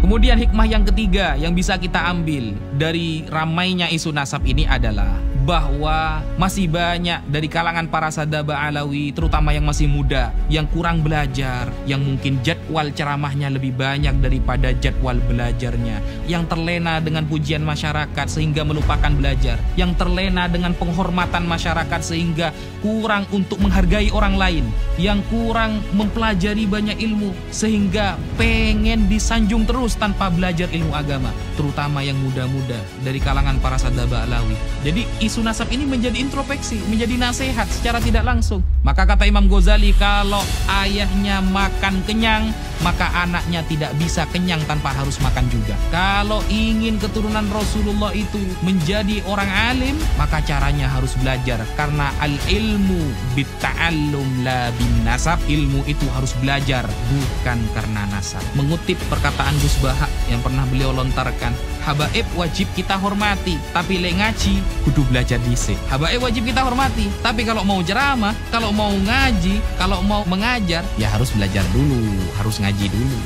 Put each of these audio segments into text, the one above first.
Kemudian hikmah yang ketiga yang bisa kita ambil dari ramainya isu nasab ini adalah bahwa masih banyak dari kalangan para sadaba alawi, terutama yang masih muda, yang kurang belajar, yang mungkin jadwal ceramahnya lebih banyak daripada jadwal belajarnya, yang terlena dengan pujian masyarakat sehingga melupakan belajar, yang terlena dengan penghormatan masyarakat sehingga kurang untuk menghargai orang lain, yang kurang mempelajari banyak ilmu sehingga pengen disanjung terus tanpa belajar ilmu agama, terutama yang muda-muda dari kalangan para sadaba alawi. Jadi isu nasab ini menjadi introspeksi, menjadi nasihat secara tidak langsung. Maka kata Imam Ghazali, kalau ayahnya makan kenyang, maka anaknya tidak bisa kenyang tanpa harus makan juga. Kalau ingin keturunan Rasulullah itu menjadi orang alim, maka caranya harus belajar. Karena al-ilmu bitta'allum la bin nasab. Ilmu itu harus belajar, bukan karena nasab. Mengutip perkataan Gus Baha yang pernah beliau lontarkan, habaib wajib kita hormati, tapi le ngaji kudu belajar dhisik. Habaib wajib kita hormati, tapi kalau mau ceramah, kalau mau ngaji, kalau mau mengajar, ya harus belajar dulu, harus ngaji dulu.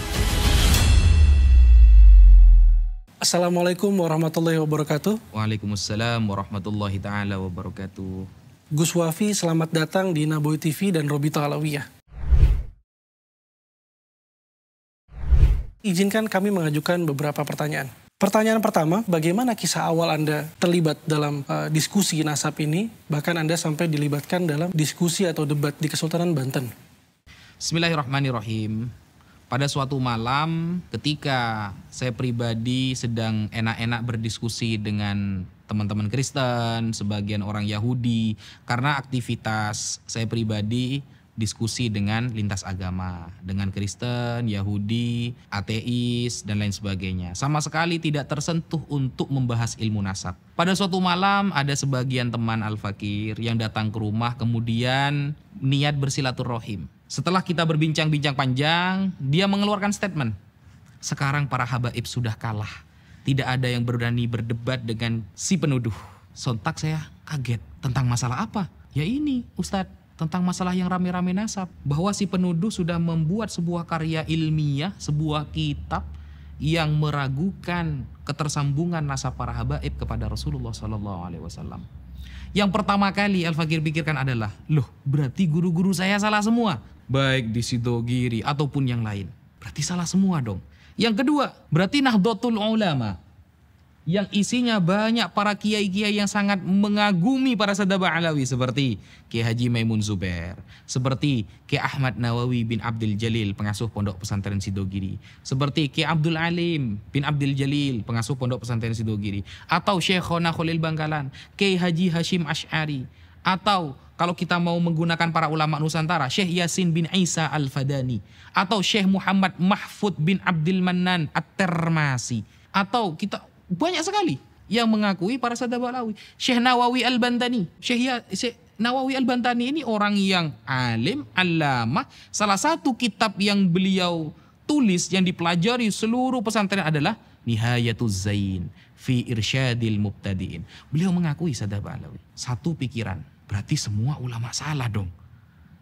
Assalamualaikum warahmatullahi wabarakatuh. Waalaikumsalam warahmatullahi ta'ala wabarakatuh. Gus Wafi, selamat datang di Nabawi TV dan Robito Alawiyah. Izinkan kami mengajukan beberapa pertanyaan. Pertanyaan pertama, bagaimana kisah awal Anda terlibat dalam diskusi nasab ini, bahkan Anda sampai dilibatkan dalam diskusi atau debat di Kesultanan Banten? Bismillahirrahmanirrahim. Pada suatu malam ketika saya pribadi sedang enak-enak berdiskusi dengan teman-teman Kristen, sebagian orang Yahudi, karena aktivitas saya pribadi diskusi dengan lintas agama, dengan Kristen, Yahudi, ateis, dan lain sebagainya. Sama sekali tidak tersentuh untuk membahas ilmu nasab. Pada suatu malam ada sebagian teman Al-Fakir yang datang ke rumah kemudian niat bersilaturahim. Setelah kita berbincang-bincang panjang, dia mengeluarkan statement. Sekarang para habaib sudah kalah. Tidak ada yang berani berdebat dengan si penuduh. Sontak saya kaget. Tentang masalah apa? Ya ini, Ustadz. Tentang masalah yang rame-rame nasab. Bahwa si penuduh sudah membuat sebuah karya ilmiah, sebuah kitab yang meragukan ketersambungan nasab para habaib kepada Rasulullah SAW. Yang pertama kali Al-Fakir pikirkan adalah, loh berarti guru-guru saya salah semua. Baik di Sidogiri ataupun yang lain. Berarti salah semua dong. Yang kedua, berarti Nahdlatul Ulama. Yang isinya banyak para kiai-kiai yang sangat mengagumi para sadaba alawi seperti Kiai Haji Maimun Zubair, seperti Kiai Ahmad Nawawi bin Abdul Jalil, pengasuh Pondok Pesantren Sidogiri, seperti Kiai Abdul Alim bin Abdul Jalil, pengasuh Pondok Pesantren Sidogiri, atau Syekhona Khalil Bangkalan, Kiai Haji Hashim Asy'ari, atau kalau kita mau menggunakan para ulama Nusantara, Syekh Yasin bin Isa Al-Fadani, atau Syekh Muhammad Mahfud bin Abdul Mannan At-Termasi, atau kita banyak sekali yang mengakui para sadaba alawi. Syekh Nawawi Al-Bantani. Syekh Nawawi Al-Bantani ini orang yang alim, allamah. Salah satu kitab yang beliau tulis yang dipelajari seluruh pesantren adalah Nihayatuz Zain fi Irsyadil Mubtadi'in. Beliau mengakui sadaba alawi. Satu pikiran, berarti semua ulama salah dong.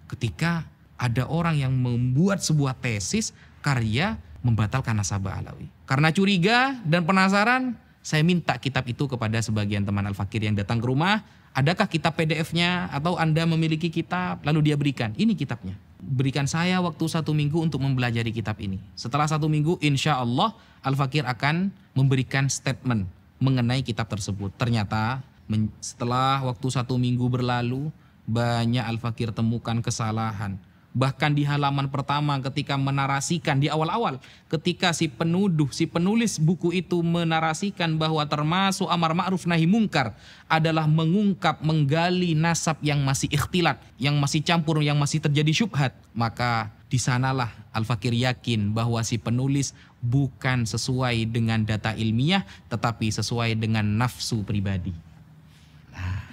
Ketika ada orang yang membuat sebuah tesis karya membatalkan nasabah alawi. Karena curiga dan penasaran, saya minta kitab itu kepada sebagian teman Al-Fakir yang datang ke rumah. Adakah kitab PDF-nya atau Anda memiliki kitab? Lalu dia berikan, ini kitabnya. Berikan saya waktu 1 minggu untuk mempelajari kitab ini. Setelah 1 minggu, insya Allah Al-Fakir akan memberikan statement mengenai kitab tersebut. Ternyata setelah waktu 1 minggu berlalu, banyak Al-Fakir temukan kesalahan. Bahkan di halaman pertama ketika menarasikan di awal-awal, ketika si penulis buku itu menarasikan bahwa termasuk amar ma'ruf nahi mungkar adalah menggali nasab yang masih ikhtilat, yang masih campur, yang masih terjadi syubhat, maka di sanalah Al-Fakir yakin bahwa si penulis bukan sesuai dengan data ilmiah, tetapi sesuai dengan nafsu pribadi. Nah,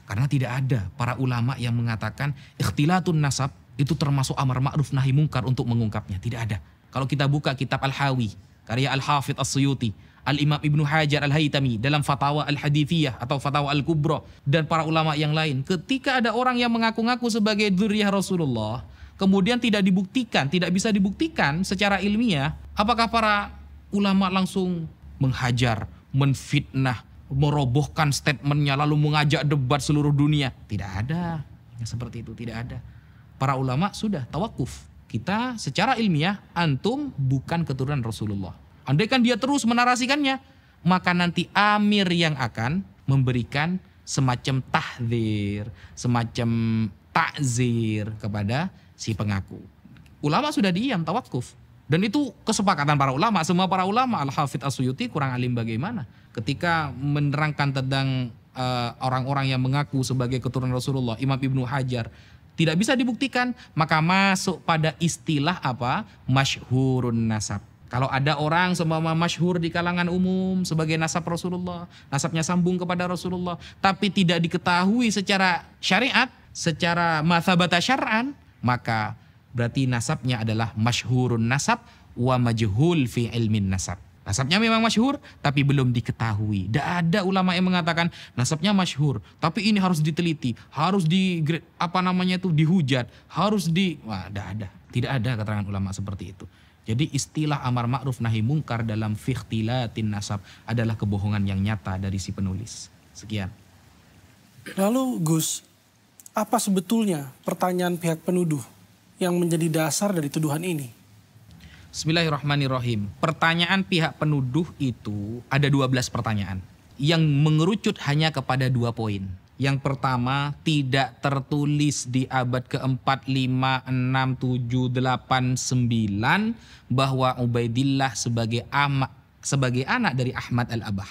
karena tidak ada para ulama yang mengatakan ikhtilatun nasab itu termasuk amar ma'ruf nahi mungkar untuk mengungkapnya. Tidak ada. Kalau kita buka kitab Al-Hawi, karya Al-Hafidh As-Suyuti, Al-Imam Ibnu Hajar Al-Haytami dalam Fatawa Al-Hadithiyah atau Fatawa Al-Kubra, dan para ulama yang lain, ketika ada orang yang mengaku-ngaku sebagai dzurriyyah Rasulullah, kemudian tidak dibuktikan, tidak bisa dibuktikan secara ilmiah, apakah para ulama langsung menghajar, menfitnah, merobohkan statementnya, lalu mengajak debat seluruh dunia. Tidak ada yang seperti itu, tidak ada. Para ulama sudah tawakuf. Kita secara ilmiah, antum bukan keturunan Rasulullah. Andaikan dia terus menarasikannya, maka nanti amir yang akan memberikan semacam tahdzir, semacam takzir kepada si pengaku. Ulama sudah diam, tawakuf. Dan itu kesepakatan para ulama. Semua para ulama, Al-Hafidz As-Suyuti kurang alim bagaimana ketika menerangkan tentang orang-orang yang mengaku sebagai keturunan Rasulullah. Imam Ibnu Hajar tidak bisa dibuktikan, maka masuk pada istilah apa? Masyhurun nasab. Kalau ada orang seumpama masyhur di kalangan umum sebagai nasab Rasulullah, nasabnya sambung kepada Rasulullah, tapi tidak diketahui secara syariat, secara mathabata syar'an, maka berarti nasabnya adalah masyhurun nasab wa majhul fi ilmin nasab. Nasabnya memang masyhur tapi belum diketahui. Tidak ada ulama yang mengatakan nasabnya masyhur, tapi ini harus diteliti, harus dihujat, tidak ada. Tidak ada keterangan ulama seperti itu. Jadi istilah amar ma'ruf nahi mungkar dalam fikhtilatin nasab adalah kebohongan yang nyata dari si penulis. Sekian. Lalu Gus, apa sebetulnya pertanyaan pihak penuduh yang menjadi dasar dari tuduhan ini? Bismillahirrahmanirrahim. Pertanyaan pihak penuduh itu ada 12 pertanyaan yang mengerucut hanya kepada 2 poin. Yang pertama, tidak tertulis di abad ke-4, 5, 6, 7, 8, 9 bahwa Ubaidillah sebagai anak dari Ahmad al-Abah.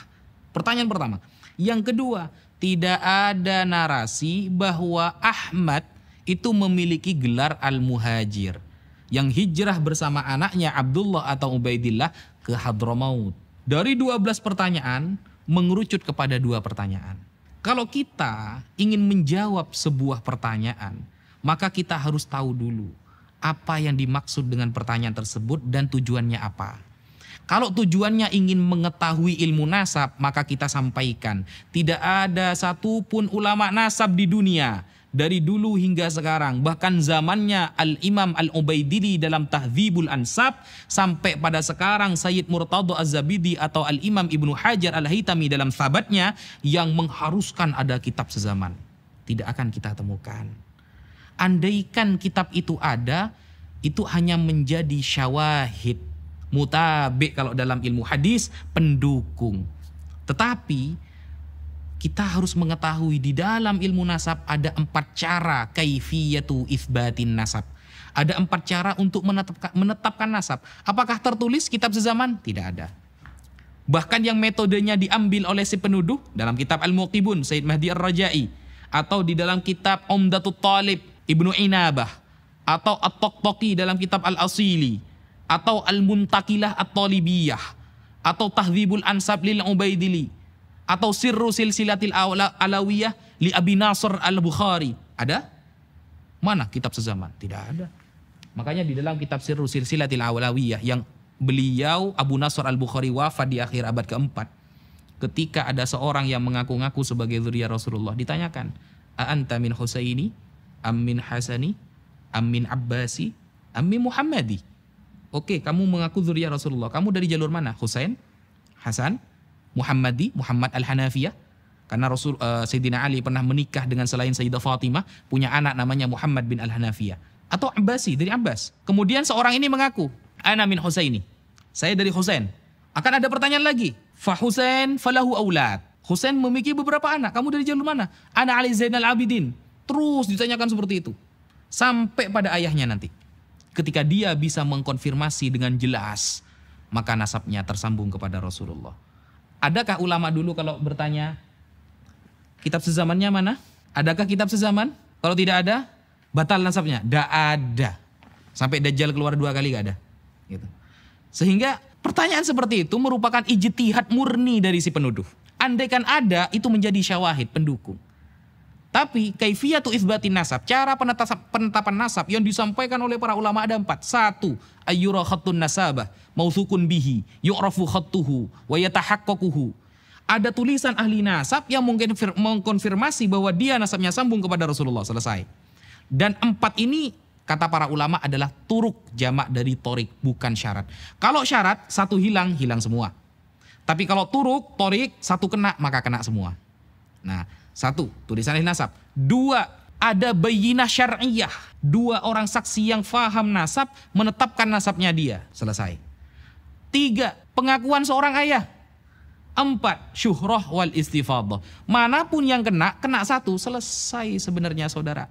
Pertanyaan pertama. Yang kedua, tidak ada narasi bahwa Ahmad itu memiliki gelar al-muhajir yang hijrah bersama anaknya Abdullah atau Ubaidillah ke Hadramaut. Dari 12 pertanyaan mengerucut kepada 2 pertanyaan. Kalau kita ingin menjawab sebuah pertanyaan, maka kita harus tahu dulu apa yang dimaksud dengan pertanyaan tersebut dan tujuannya apa. Kalau tujuannya ingin mengetahui ilmu nasab, maka kita sampaikan tidak ada satupun ulama nasab di dunia dari dulu hingga sekarang, bahkan zamannya Al-Imam Al-Ubaidili dalam Tahdzibul Ansab, sampai pada sekarang Sayyid Murtadha Az-Zabidi atau Al-Imam Ibnu Hajar Al-Haytami dalam Thabatnya yang mengharuskan ada kitab sezaman. Tidak akan kita temukan. Andaikan kitab itu ada, itu hanya menjadi syawahid, mutabik kalau dalam ilmu hadis, pendukung. Tetapi kita harus mengetahui di dalam ilmu nasab ada 4 cara kaifiyatu itsbatin nasab. Ada 4 cara untuk menetapkan nasab. Apakah tertulis kitab sezaman? Tidak ada. Bahkan yang metodenya diambil oleh si penuduh dalam kitab Al-Muqibun Sayyid Mahdi Ar-Rajai, atau di dalam kitab Umdatut Talib Ibnu Inabah, atau At-Taqtaqi dalam kitab Al-Asili, atau Al-Muntakilah At-Talibiyah, atau Tahdzibul Ansab lil Ubaidili, atau Sirru Silsilatil Alawiyah li Abi Nasr Al-Bukhari. Ada? Mana kitab sezaman? Tidak ada. Makanya di dalam kitab Sirru Silsilatil Alawiyah yang beliau Abu Nasr Al-Bukhari wafat di akhir abad ke-4, ketika ada seorang yang mengaku-ngaku sebagai zuriyah Rasulullah, ditanyakan, "A anta min Husaini am min Hasani am min Abbasi am min Muhammadi?" Oke, kamu mengaku zuriyah Rasulullah. Kamu dari jalur mana? Husain, Hasan, Muhammadi, Muhammad Al-Hanafiyah. Karena Sayyidina Ali pernah menikah dengan selain Sayyidah Fatimah, punya anak namanya Muhammad bin Al-Hanafiyah. Atau Abbasi, dari Abbas. Kemudian seorang ini mengaku, "Ana min Husaini." Saya dari Husain. Akan ada pertanyaan lagi. Fa Husain falahu aulad. Husain memiliki beberapa anak. Kamu dari jalur mana? Ana Ali Zainal Abidin. Terus ditanyakan seperti itu. Sampai pada ayahnya nanti. Ketika dia bisa mengkonfirmasi dengan jelas, maka nasabnya tersambung kepada Rasulullah. Adakah ulama dulu kalau bertanya, kitab sezamannya mana? Adakah kitab sezaman? Kalau tidak ada, batal nasabnya? Tidak ada. Sampai Dajjal keluar 2 kali gak ada. Gitu. Sehingga pertanyaan seperti itu merupakan ijtihad murni dari si penuduh. Andaikan ada, itu menjadi syawahid, pendukung. Tapi kaifiyatu itsbatin nasab, cara penetapan nasab yang disampaikan oleh para ulama ada 4. 1. Ayyura khattun nasabah mautsukun bihi yu'rafu khattuhu wa yatahaqqaquhu. Ada tulisan ahli nasab yang mengkonfirmasi bahwa dia nasabnya sambung kepada Rasulullah. Selesai. Dan 4 ini Kata para ulama adalah turuk, jamak dari torik, bukan syarat. Kalau syarat, satu hilang, hilang semua. Tapi kalau turuk, torik, satu kena, maka kena semua. Nah, satu, tulisan ahli nasab. Dua, ada bayinah syar'iyah. Dua orang saksi yang faham nasab, menetapkan nasabnya dia. Selesai. Tiga, pengakuan seorang ayah. Empat, syuhrah wal istifadah. Manapun yang kena, kena satu. Selesai sebenarnya saudara.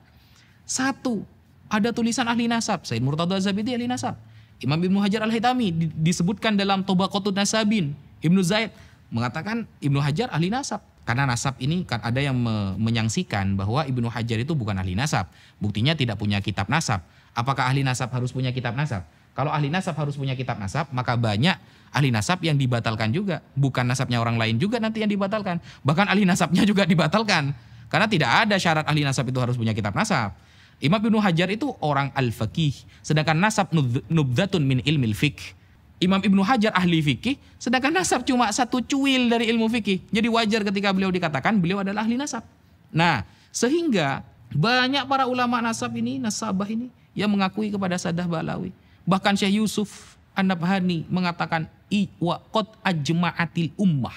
Satu, ada tulisan ahli nasab. Sayyid Murtada Az-Zabidi ahli nasab. Imam Ibnu Hajar Al-Haytami disebutkan dalam Tabaqatun Nasabin. Ibnu Zaid mengatakan Ibnu Hajar ahli nasab. Karena nasab ini kan ada yang menyangsikan bahwa Ibnu Hajar itu bukan ahli nasab. Buktinya tidak punya kitab nasab. Apakah ahli nasab harus punya kitab nasab? Kalau ahli nasab harus punya kitab nasab, maka banyak ahli nasab yang dibatalkan juga. Bukan nasabnya orang lain juga nanti yang dibatalkan. Bahkan ahli nasabnya juga dibatalkan. Karena tidak ada syarat ahli nasab itu harus punya kitab nasab. Imam Ibnu Hajar itu orang al-faqih, sedangkan nasab nubdatun min ilmil fiqh. Imam Ibnu Hajar ahli fikih, sedangkan nasab cuma satu cuil dari ilmu fikih. Jadi wajar ketika beliau dikatakan beliau adalah ahli nasab. Nah, sehingga banyak para ulama nasab ini, nasabah ini yang mengakui kepada Sadah Ba'alawi. Bahkan Syekh Yusuf An-Nabhani mengatakan wa qad ajma'atil ummah.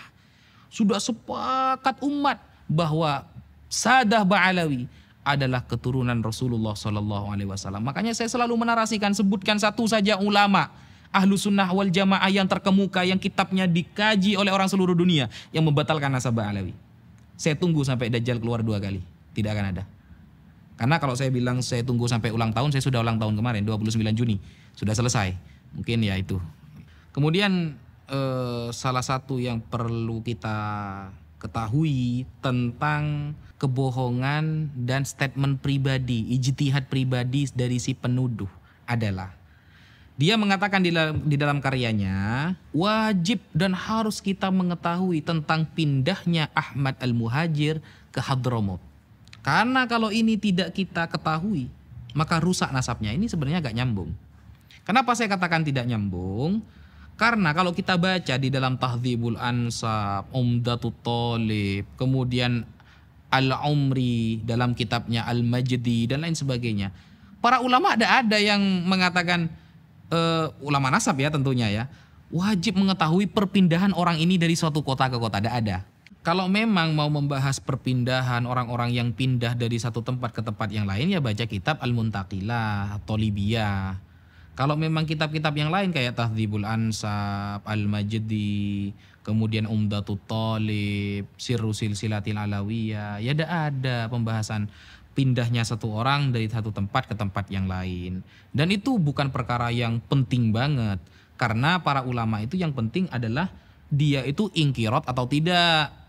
Sudah sepakat umat bahwa Sadah Ba'alawi adalah keturunan Rasulullah SAW. Makanya saya selalu menarasikan, sebutkan satu saja ulama ahlu sunnah wal jamaah yang terkemuka, yang kitabnya dikaji oleh orang seluruh dunia, yang membatalkan nasab Ba'alawi. Saya tunggu sampai Dajjal keluar 2 kali. Tidak akan ada. Karena kalau saya bilang saya tunggu sampai ulang tahun, saya sudah ulang tahun kemarin, 29 Juni. Sudah selesai. Mungkin ya itu. Kemudian salah satu yang perlu kita ketahui tentang kebohongan dan statement pribadi, ijtihad pribadi dari si penuduh adalah dia mengatakan di dalam karyanya, wajib dan harus kita mengetahui tentang pindahnya Ahmad Al-Muhajir ke Hadramaut. Karena kalau ini tidak kita ketahui, maka rusak nasabnya. Ini sebenarnya agak nyambung. Kenapa saya katakan tidak nyambung? Karena kalau kita baca di dalam Tahdzibul Ansab, Umdatut Thalib, kemudian Al-Umri dalam kitabnya Al-Majdi dan lain sebagainya, para ulama ada yang mengatakan, ulama nasab ya tentunya ya, wajib mengetahui perpindahan orang ini dari suatu kota ke kota. Ada. Kalau memang mau membahas perpindahan orang-orang yang pindah dari satu tempat ke tempat yang lain, ya baca kitab Al-Muntaqilah, Thalibiyah. Kalau memang kitab-kitab yang lain kayak Tahdzibul Ansab, Al-Majdi, kemudian Umdatut Thalib, Sirru Silsilatil Alawiyah, ya ada pembahasan pindahnya satu orang dari satu tempat ke tempat yang lain. Dan itu bukan perkara yang penting banget. Karena para ulama itu yang penting adalah dia itu ingkirot atau tidak.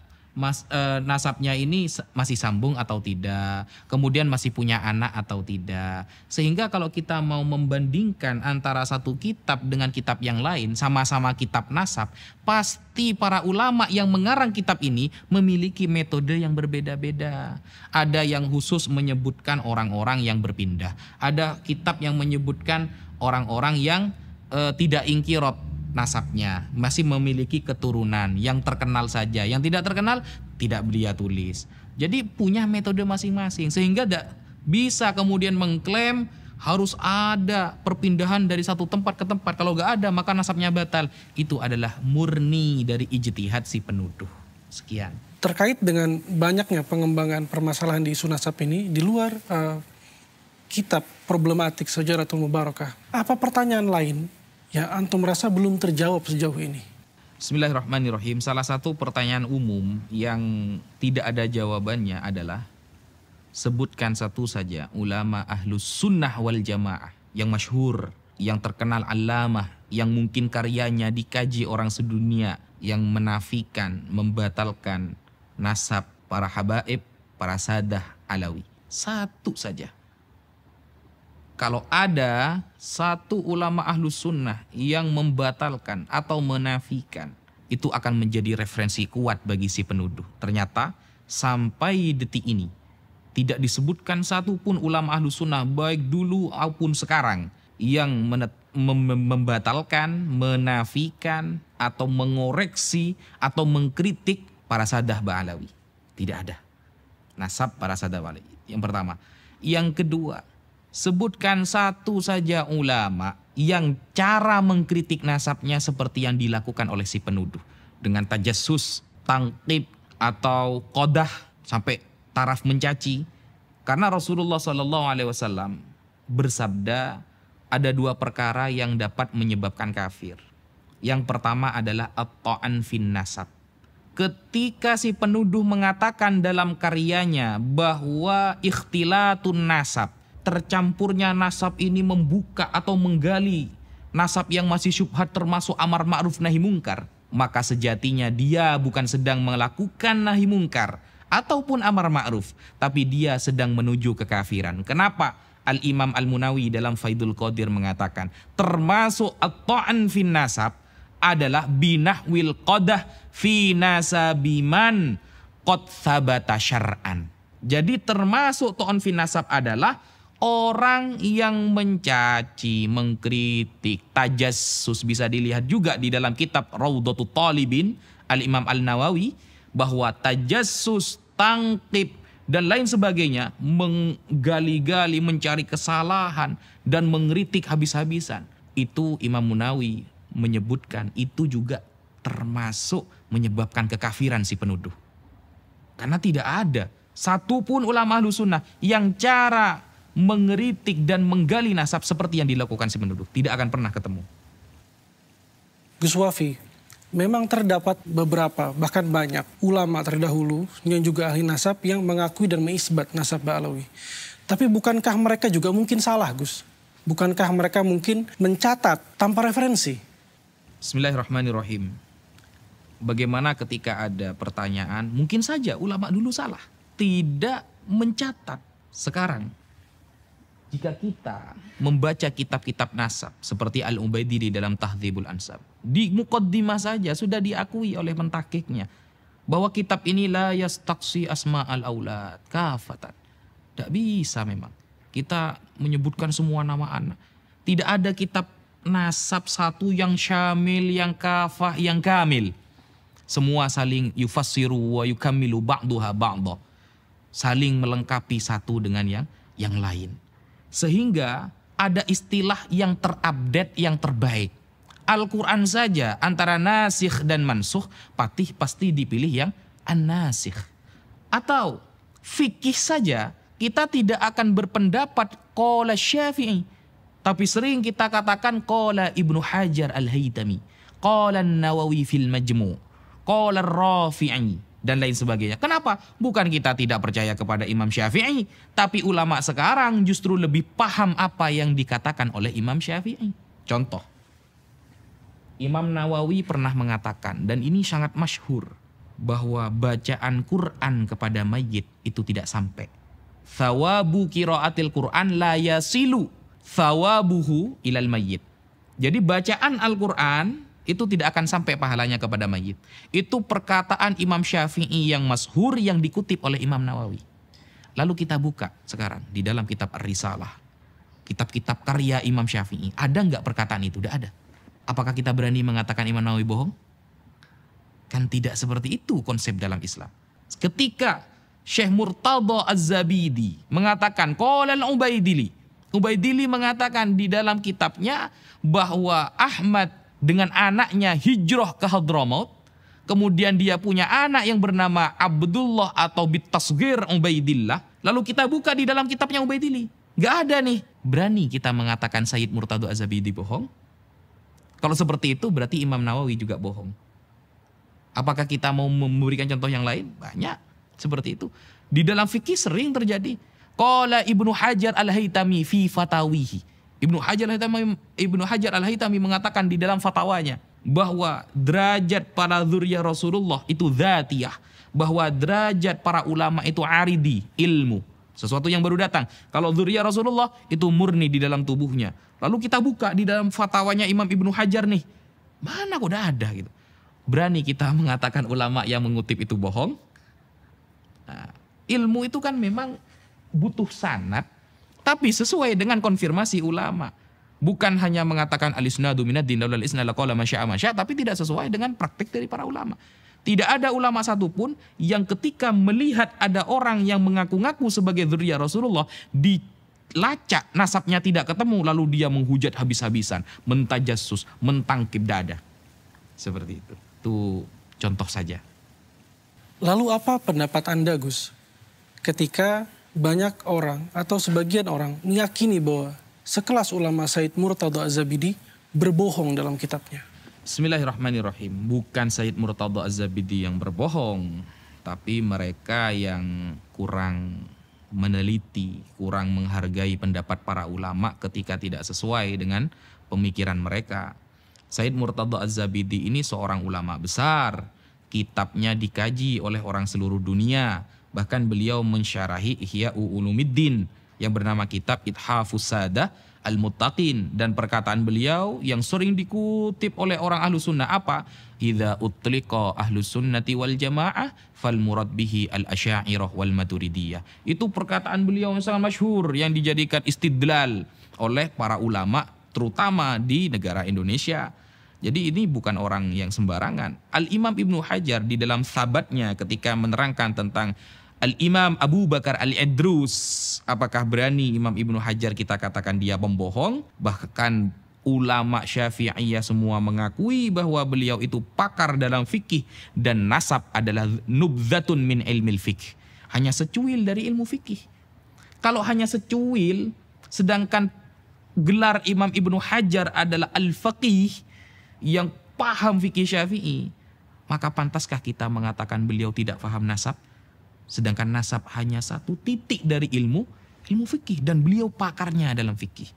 Nasabnya ini masih sambung atau tidak. Kemudian masih punya anak atau tidak. Sehingga kalau kita mau membandingkan antara satu kitab dengan kitab yang lain, sama-sama kitab nasab, pasti para ulama yang mengarang kitab ini memiliki metode yang berbeda-beda. Ada yang khusus menyebutkan orang-orang yang berpindah. Ada kitab yang menyebutkan orang-orang yang tidak ingkirot nasabnya, masih memiliki keturunan yang terkenal saja, yang tidak terkenal tidak dia tulis. Jadi punya metode masing-masing, sehingga tidak bisa kemudian mengklaim harus ada perpindahan dari satu tempat ke tempat. Kalau nggak ada maka nasabnya batal. Itu adalah murni dari ijtihad si penuduh. Sekian. Terkait dengan banyaknya pengembangan permasalahan di isu nasab ini di luar kitab problematik Syajaratul Mubarakah, apa pertanyaan lain yang antum merasa belum terjawab sejauh ini? Bismillahirrahmanirrahim. Salah satu pertanyaan umum yang tidak ada jawabannya adalah, sebutkan satu saja ulama ahlus sunnah wal jamaah yang masyhur, yang terkenal alamah, yang mungkin karyanya dikaji orang sedunia, yang menafikan, membatalkan nasab para habaib, para sadah alawi. Satu saja. Kalau ada satu ulama ahlus sunnah yang membatalkan atau menafikan, itu akan menjadi referensi kuat bagi si penuduh. Ternyata sampai detik ini tidak disebutkan satupun ulama ahlus sunnah baik dulu maupun sekarang yang membatalkan, menafikan atau mengoreksi atau mengkritik para sadah Ba'alawi. Tidak ada. Nasab para sadah Ba'alawi. Yang pertama. Yang kedua, Sebutkan satu saja ulama yang cara mengkritik nasabnya seperti yang dilakukan oleh si penuduh. Dengan tajassus, tangkib, atau qadah sampai taraf mencaci. Karena Rasulullah SAW bersabda ada dua perkara yang dapat menyebabkan kafir. Yang pertama adalah at-ta'an fin nasab. Ketika si penuduh mengatakan dalam karyanya bahwa ikhtilatun nasab, tercampurnya nasab ini membuka atau menggali nasab yang masih syubhat termasuk amar ma'ruf nahi mungkar, maka sejatinya dia bukan sedang melakukan nahi mungkar ataupun amar ma'ruf, tapi dia sedang menuju kekafiran. Kenapa? Al-Imam Al-Munawi dalam Faidul Qadir mengatakan termasuk at-ta'an fin nasab adalah binahwil qadah fi nasabiman qad thabata syar'an. Jadi termasuk ta'an fin nasab adalah orang yang mencaci, mengkritik, tajassus. Bisa dilihat juga di dalam kitab Raudhatul Talibin Al-Imam Al-Nawawi bahwa tajassus, tangkib dan lain sebagainya, menggali-gali, mencari kesalahan dan mengkritik habis-habisan, itu Imam Munawi menyebutkan itu juga termasuk menyebabkan kekafiran si penuduh. Karena tidak ada satupun ulama Ahlus Sunnah yang cara mengeritik dan menggali nasab seperti yang dilakukan si penuduh. Tidak akan pernah ketemu. Gus Wafi, memang terdapat beberapa, bahkan banyak ulama terdahulu yang juga ahli nasab yang mengakui dan mengisbat nasab Ba'alawi. Tapi bukankah mereka juga mungkin salah, Gus? Bukankah mereka mungkin mencatat tanpa referensi? Bismillahirrahmanirrahim. Bagaimana ketika ada pertanyaan, mungkin saja ulama dulu salah, tidak mencatat. Sekarang jika kita membaca kitab-kitab nasab seperti Al-Ubaidili dalam Tahdzibul Ansab, di muqaddimah saja sudah diakui oleh pentakiknya bahwa kitab ini la yastaqsi asma'al aulad kafatan. Tidak bisa memang kita menyebutkan semua nama anak. Tidak ada kitab nasab satu yang syamil, yang kafah, yang kamil. Semua saling yufassiru wa yukammilu ba'duha ba'da. Saling melengkapi satu dengan yang lain. Sehingga ada istilah yang terupdate, yang terbaik. Al-Quran saja antara nasikh dan mansukh pasti dipilih yang an-nasikh. Atau fikih saja kita tidak akan berpendapat qala Syafi'i, tapi sering kita katakan qala Ibnu Hajar Al-Haytami, qala An-Nawawi fil Majmu', qala Rafi'i dan lain sebagainya. Kenapa? Bukan kita tidak percaya kepada Imam Syafi'i, tapi ulama sekarang justru lebih paham apa yang dikatakan oleh Imam Syafi'i. Contoh, Imam Nawawi pernah mengatakan, dan ini sangat masyhur, bahwa bacaan Quran kepada mayit itu tidak sampai. Thawabu qiraatil Quran la yasilu thawabuhu ilal mayyit. Jadi bacaan Al-Quran itu tidak akan sampai pahalanya kepada mayit. Itu perkataan Imam Syafi'i yang masyhur yang dikutip oleh Imam Nawawi. Lalu kita buka sekarang di dalam kitab Ar-Risalah, kitab-kitab karya Imam Syafi'i. Ada nggak perkataan itu? Tidak ada. Apakah kita berani mengatakan Imam Nawawi bohong? Kan tidak seperti itu konsep dalam Islam. Ketika Syekh Murtadha Az-Zabidi mengatakan qala Al-Ubaidili, Ubaidili mengatakan di dalam kitabnya bahwa Ahmad dengan anaknya hijrah ke Hadramaut, kemudian dia punya anak yang bernama Abdullah atau bitasghir Ubaidillah. Lalu kita buka di dalam kitabnya Ubaidili, nggak ada nih. Berani kita mengatakan Sayyid Murtadha Az-Zabidi bohong? Kalau seperti itu berarti Imam Nawawi juga bohong. Apakah kita mau memberikan contoh yang lain? Banyak seperti itu. Di dalam fikih sering terjadi. Qala Ibnu Hajar Al-Haytami fi fatawihi. Ibnu Hajar Al-Haytami mengatakan di dalam fatwanya bahwa derajat para dzurriyyah Rasulullah itu dzatiyah, bahwa derajat para ulama itu aridi, ilmu, sesuatu yang baru datang. Kalau dzurriyyah Rasulullah itu murni di dalam tubuhnya. Lalu kita buka di dalam fatwanya Imam Ibnu Hajar nih, mana kok udah ada gitu. Berani kita mengatakan ulama yang mengutip itu bohong? Nah, ilmu itu kan memang butuh sanad, tapi sesuai dengan konfirmasi ulama. Bukan hanya mengatakan al-isnadu minad din laulal isnad laqala masya, tapi tidak sesuai dengan praktik dari para ulama. Tidak ada ulama satupun yang ketika melihat ada orang yang mengaku-ngaku sebagai dzurriyyah Rasulullah dilacak, nasabnya tidak ketemu, lalu dia menghujat habis-habisan, mentajassus, mentangkip dada. Seperti itu. Itu contoh saja. Lalu apa pendapat Anda, Gus, ketika banyak orang atau sebagian orang meyakini bahwa sekelas ulama Said Murtadha Az-Zabidi berbohong dalam kitabnya? Bismillahirrahmanirrahim. Bukan Said Murtadha Az-Zabidi yang berbohong, tapi mereka yang kurang meneliti, kurang menghargai pendapat para ulama ketika tidak sesuai dengan pemikiran mereka. Said Murtadha Az-Zabidi ini seorang ulama besar. Kitabnya dikaji oleh orang seluruh dunia. Bahkan beliau mensyarahi Ihya Ulumuddin yang bernama kitab Ithafus Sadah Al-Muttaqin, dan perkataan beliau yang sering dikutip oleh orang ahlu sunnah apa? Idza utliqa ahlu sunnati wal jamaah fal murad bihi al-asy'ariyah wal maturidiyah. Itu perkataan beliau yang sangat masyhur yang dijadikan istidlal oleh para ulama terutama di negara Indonesia. Jadi ini bukan orang yang sembarangan. Al-Imam Ibnu Hajar di dalam sabatnya ketika menerangkan tentang Al-Imam Abu Bakar Al-Idrus, apakah berani Imam Ibnu Hajar kita katakan dia pembohong? Bahkan ulama Syafi'iyah semua mengakui bahwa beliau itu pakar dalam fikih dan nasab adalah nubzatun min ilmil fikih. Hanya secuil dari ilmu fikih. Kalau hanya secuil, sedangkan gelar Imam Ibnu Hajar adalah al-faqih yang paham fikih Syafi'i, maka pantaskah kita mengatakan beliau tidak paham nasab? Sedangkan nasab hanya satu titik dari ilmu fikih, dan beliau pakarnya dalam fikih.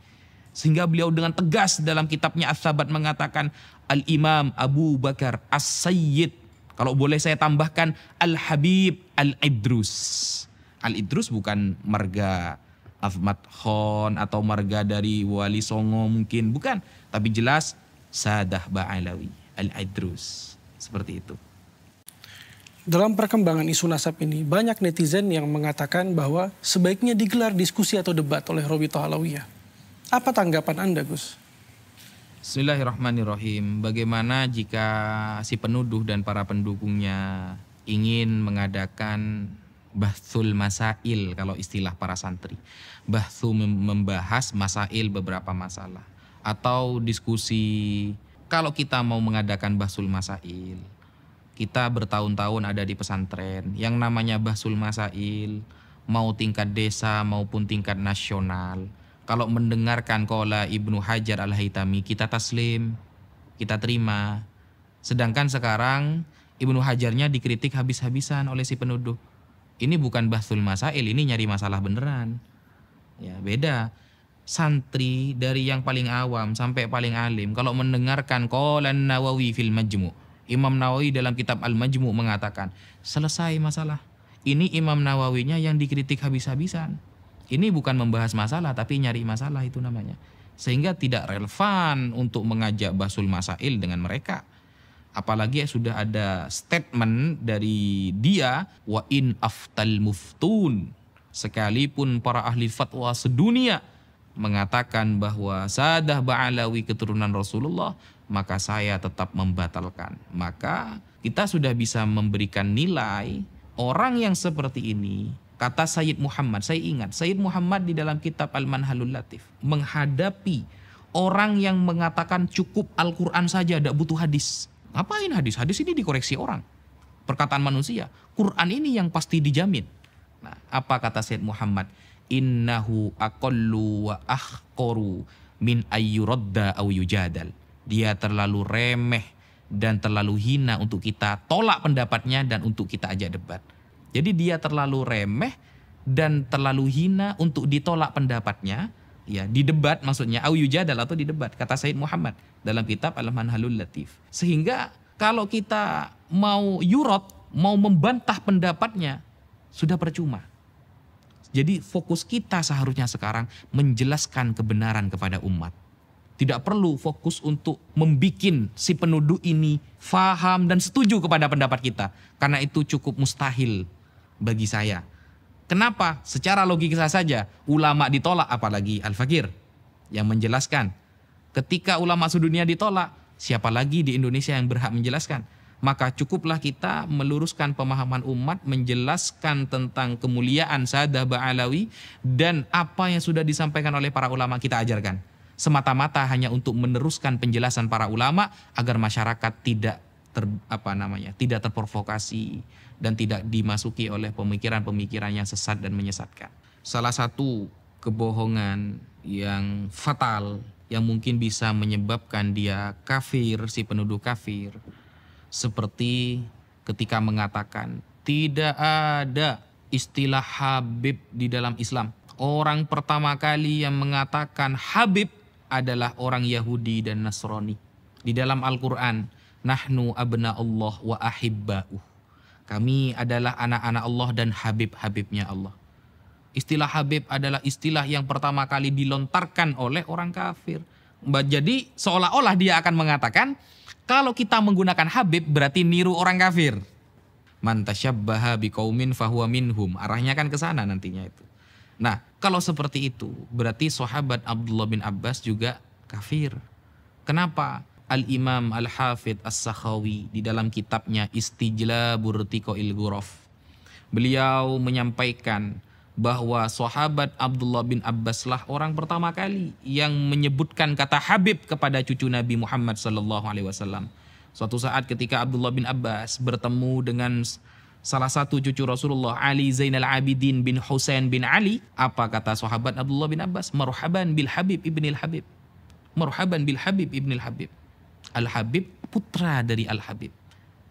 Sehingga beliau dengan tegas dalam kitabnya As-Sabat mengatakan Al-Imam Abu Bakar As-Sayyid, kalau boleh saya tambahkan Al-Habib Al-Idrus. Al-Idrus bukan marga Ahmad Khan atau marga dari Wali Songo mungkin, bukan, tapi jelas Sadah Ba'alawi Al-Idrus. Seperti itu. Dalam perkembangan isu nasab ini, banyak netizen yang mengatakan bahwa sebaiknya digelar diskusi atau debat oleh Robitoh Alawiyah. Apa tanggapan Anda, Gus? Bismillahirrahmanirrahim. Bagaimana jika si penuduh dan para pendukungnya ingin mengadakan bahthul masail, kalau istilah para santri. Bahthu membahas masail, beberapa masalah. Atau diskusi, kalau kita mau mengadakan bahthul masail, kita bertahun-tahun ada di pesantren, yang namanya bahsul masail, mau tingkat desa maupun tingkat nasional. Kalau mendengarkan qala Ibnu Hajar Al-Haytami, kita taslim, kita terima. Sedangkan sekarang Ibnu Hajarnya dikritik habis-habisan oleh si penuduh. Ini bukan bahsul masail, ini nyari masalah beneran. Ya, beda. Santri dari yang paling awam sampai paling alim, kalau mendengarkan qala Nawawi fil Majmu', Imam Nawawi dalam kitab Al-Majmu' mengatakan, selesai masalah. Ini Imam Nawawinya yang dikritik habis-habisan. Ini bukan membahas masalah, tapi nyari masalah itu namanya. Sehingga tidak relevan untuk mengajak bahsul masail dengan mereka. Apalagi sudah ada statement dari dia, wa in aftal muftun. Sekalipun para ahli fatwa sedunia mengatakan bahwa Sadah Ba'alawi keturunan Rasulullah, maka saya tetap membatalkan. Maka kita sudah bisa memberikan nilai orang yang seperti ini. Kata Sayyid Muhammad, saya ingat Sayyid Muhammad di dalam kitab Al-Manhalul Latif menghadapi orang yang mengatakan cukup Al-Quran saja, tidak butuh hadis. Ngapain hadis? Hadis ini dikoreksi orang, perkataan manusia. Quran ini yang pasti dijamin. Nah, apa kata Sayyid Muhammad? Innahu aqallu wa ahqaru min ayyuradda aw yujadal. Dia terlalu remeh dan terlalu hina untuk kita tolak pendapatnya dan untuk kita ajak debat. Jadi dia terlalu remeh dan terlalu hina untuk ditolak pendapatnya, ya, di debat maksudnya, au yujadal atau di debat, kata Sayyid Muhammad dalam kitab Al-Manhalul Latif. Sehingga kalau kita mau yurad, mau membantah pendapatnya, sudah percuma. Jadi fokus kita seharusnya sekarang menjelaskan kebenaran kepada umat. Tidak perlu fokus untuk membikin si penuduh ini faham dan setuju kepada pendapat kita. Karena itu cukup mustahil bagi saya. Kenapa? Secara logika saja, ulama ditolak, apalagi Al-Fakir yang menjelaskan. Ketika ulama sedunia ditolak, siapa lagi di Indonesia yang berhak menjelaskan? maka cukuplah kita meluruskan pemahaman umat, menjelaskan tentang kemuliaan Sadah Ba'alawi dan apa yang sudah disampaikan oleh para ulama kita ajarkan. Semata-mata hanya untuk meneruskan penjelasan para ulama agar masyarakat tidak tidak terprovokasi dan tidak dimasuki oleh pemikiran-pemikiran yang sesat dan menyesatkan. Salah satu kebohongan yang fatal yang mungkin bisa menyebabkan dia kafir, si penuduh kafir, seperti ketika mengatakan tidak ada istilah Habib di dalam Islam. Orang pertama kali yang mengatakan Habib adalah orang Yahudi dan Nasrani. Di dalam Al-Quran, nahnu abna Allah wa ahibba'uh. Kami adalah anak-anak Allah dan habib-habibnya Allah. Istilah Habib adalah istilah yang pertama kali dilontarkan oleh orang kafir. Jadi seolah-olah dia akan mengatakan kalau kita menggunakan Habib berarti niru orang kafir. Man tasyabbaha biqaumin fahuwa minhum. Arahnya kan ke sana nantinya itu. Nah, kalau seperti itu berarti sahabat Abdullah bin Abbas juga kafir. Kenapa? Al-Imam Al-Hafidh As-Sakhawi di dalam kitabnya Istijlabur Tiqail Ghuraf, beliau menyampaikan bahwa sahabat Abdullah bin Abbas lah orang pertama kali yang menyebutkan kata Habib kepada cucu Nabi Muhammad SAW. Suatu saat ketika Abdullah bin Abbas bertemu dengan salah satu cucu Rasulullah, Ali Zainal Abidin bin Husain bin Ali, apa kata sahabat Abdullah bin Abbas? Marhaban bil Habib ibnil Habib. Marhaban bil Habib ibnil Habib. Al-Habib putra dari Al-Habib.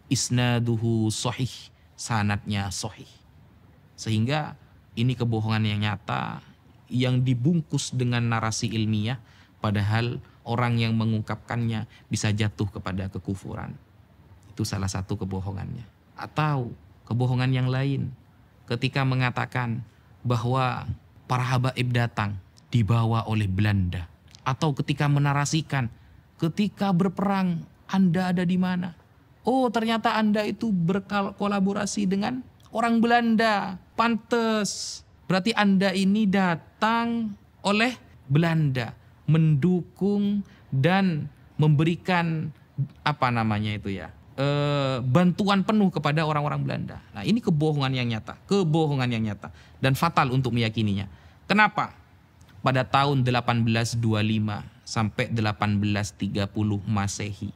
Isnaduhu sahih, sanadnya sahih. Sehingga ini kebohongan yang nyata yang dibungkus dengan narasi ilmiah, padahal orang yang mengungkapkannya bisa jatuh kepada kekufuran. Itu salah satu kebohongannya. Atau kebohongan yang lain ketika mengatakan bahwa para habaib datang dibawa oleh Belanda, atau ketika menarasikan ketika berperang Anda ada di mana? Oh, ternyata Anda itu berkolaborasi dengan orang Belanda. Pantes. Berarti Anda ini datang oleh Belanda, mendukung dan memberikan bantuan penuh kepada orang-orang Belanda. Nah, ini kebohongan yang nyata, dan fatal untuk meyakininya. Kenapa? Pada tahun 1825 sampai 1830 Masehi,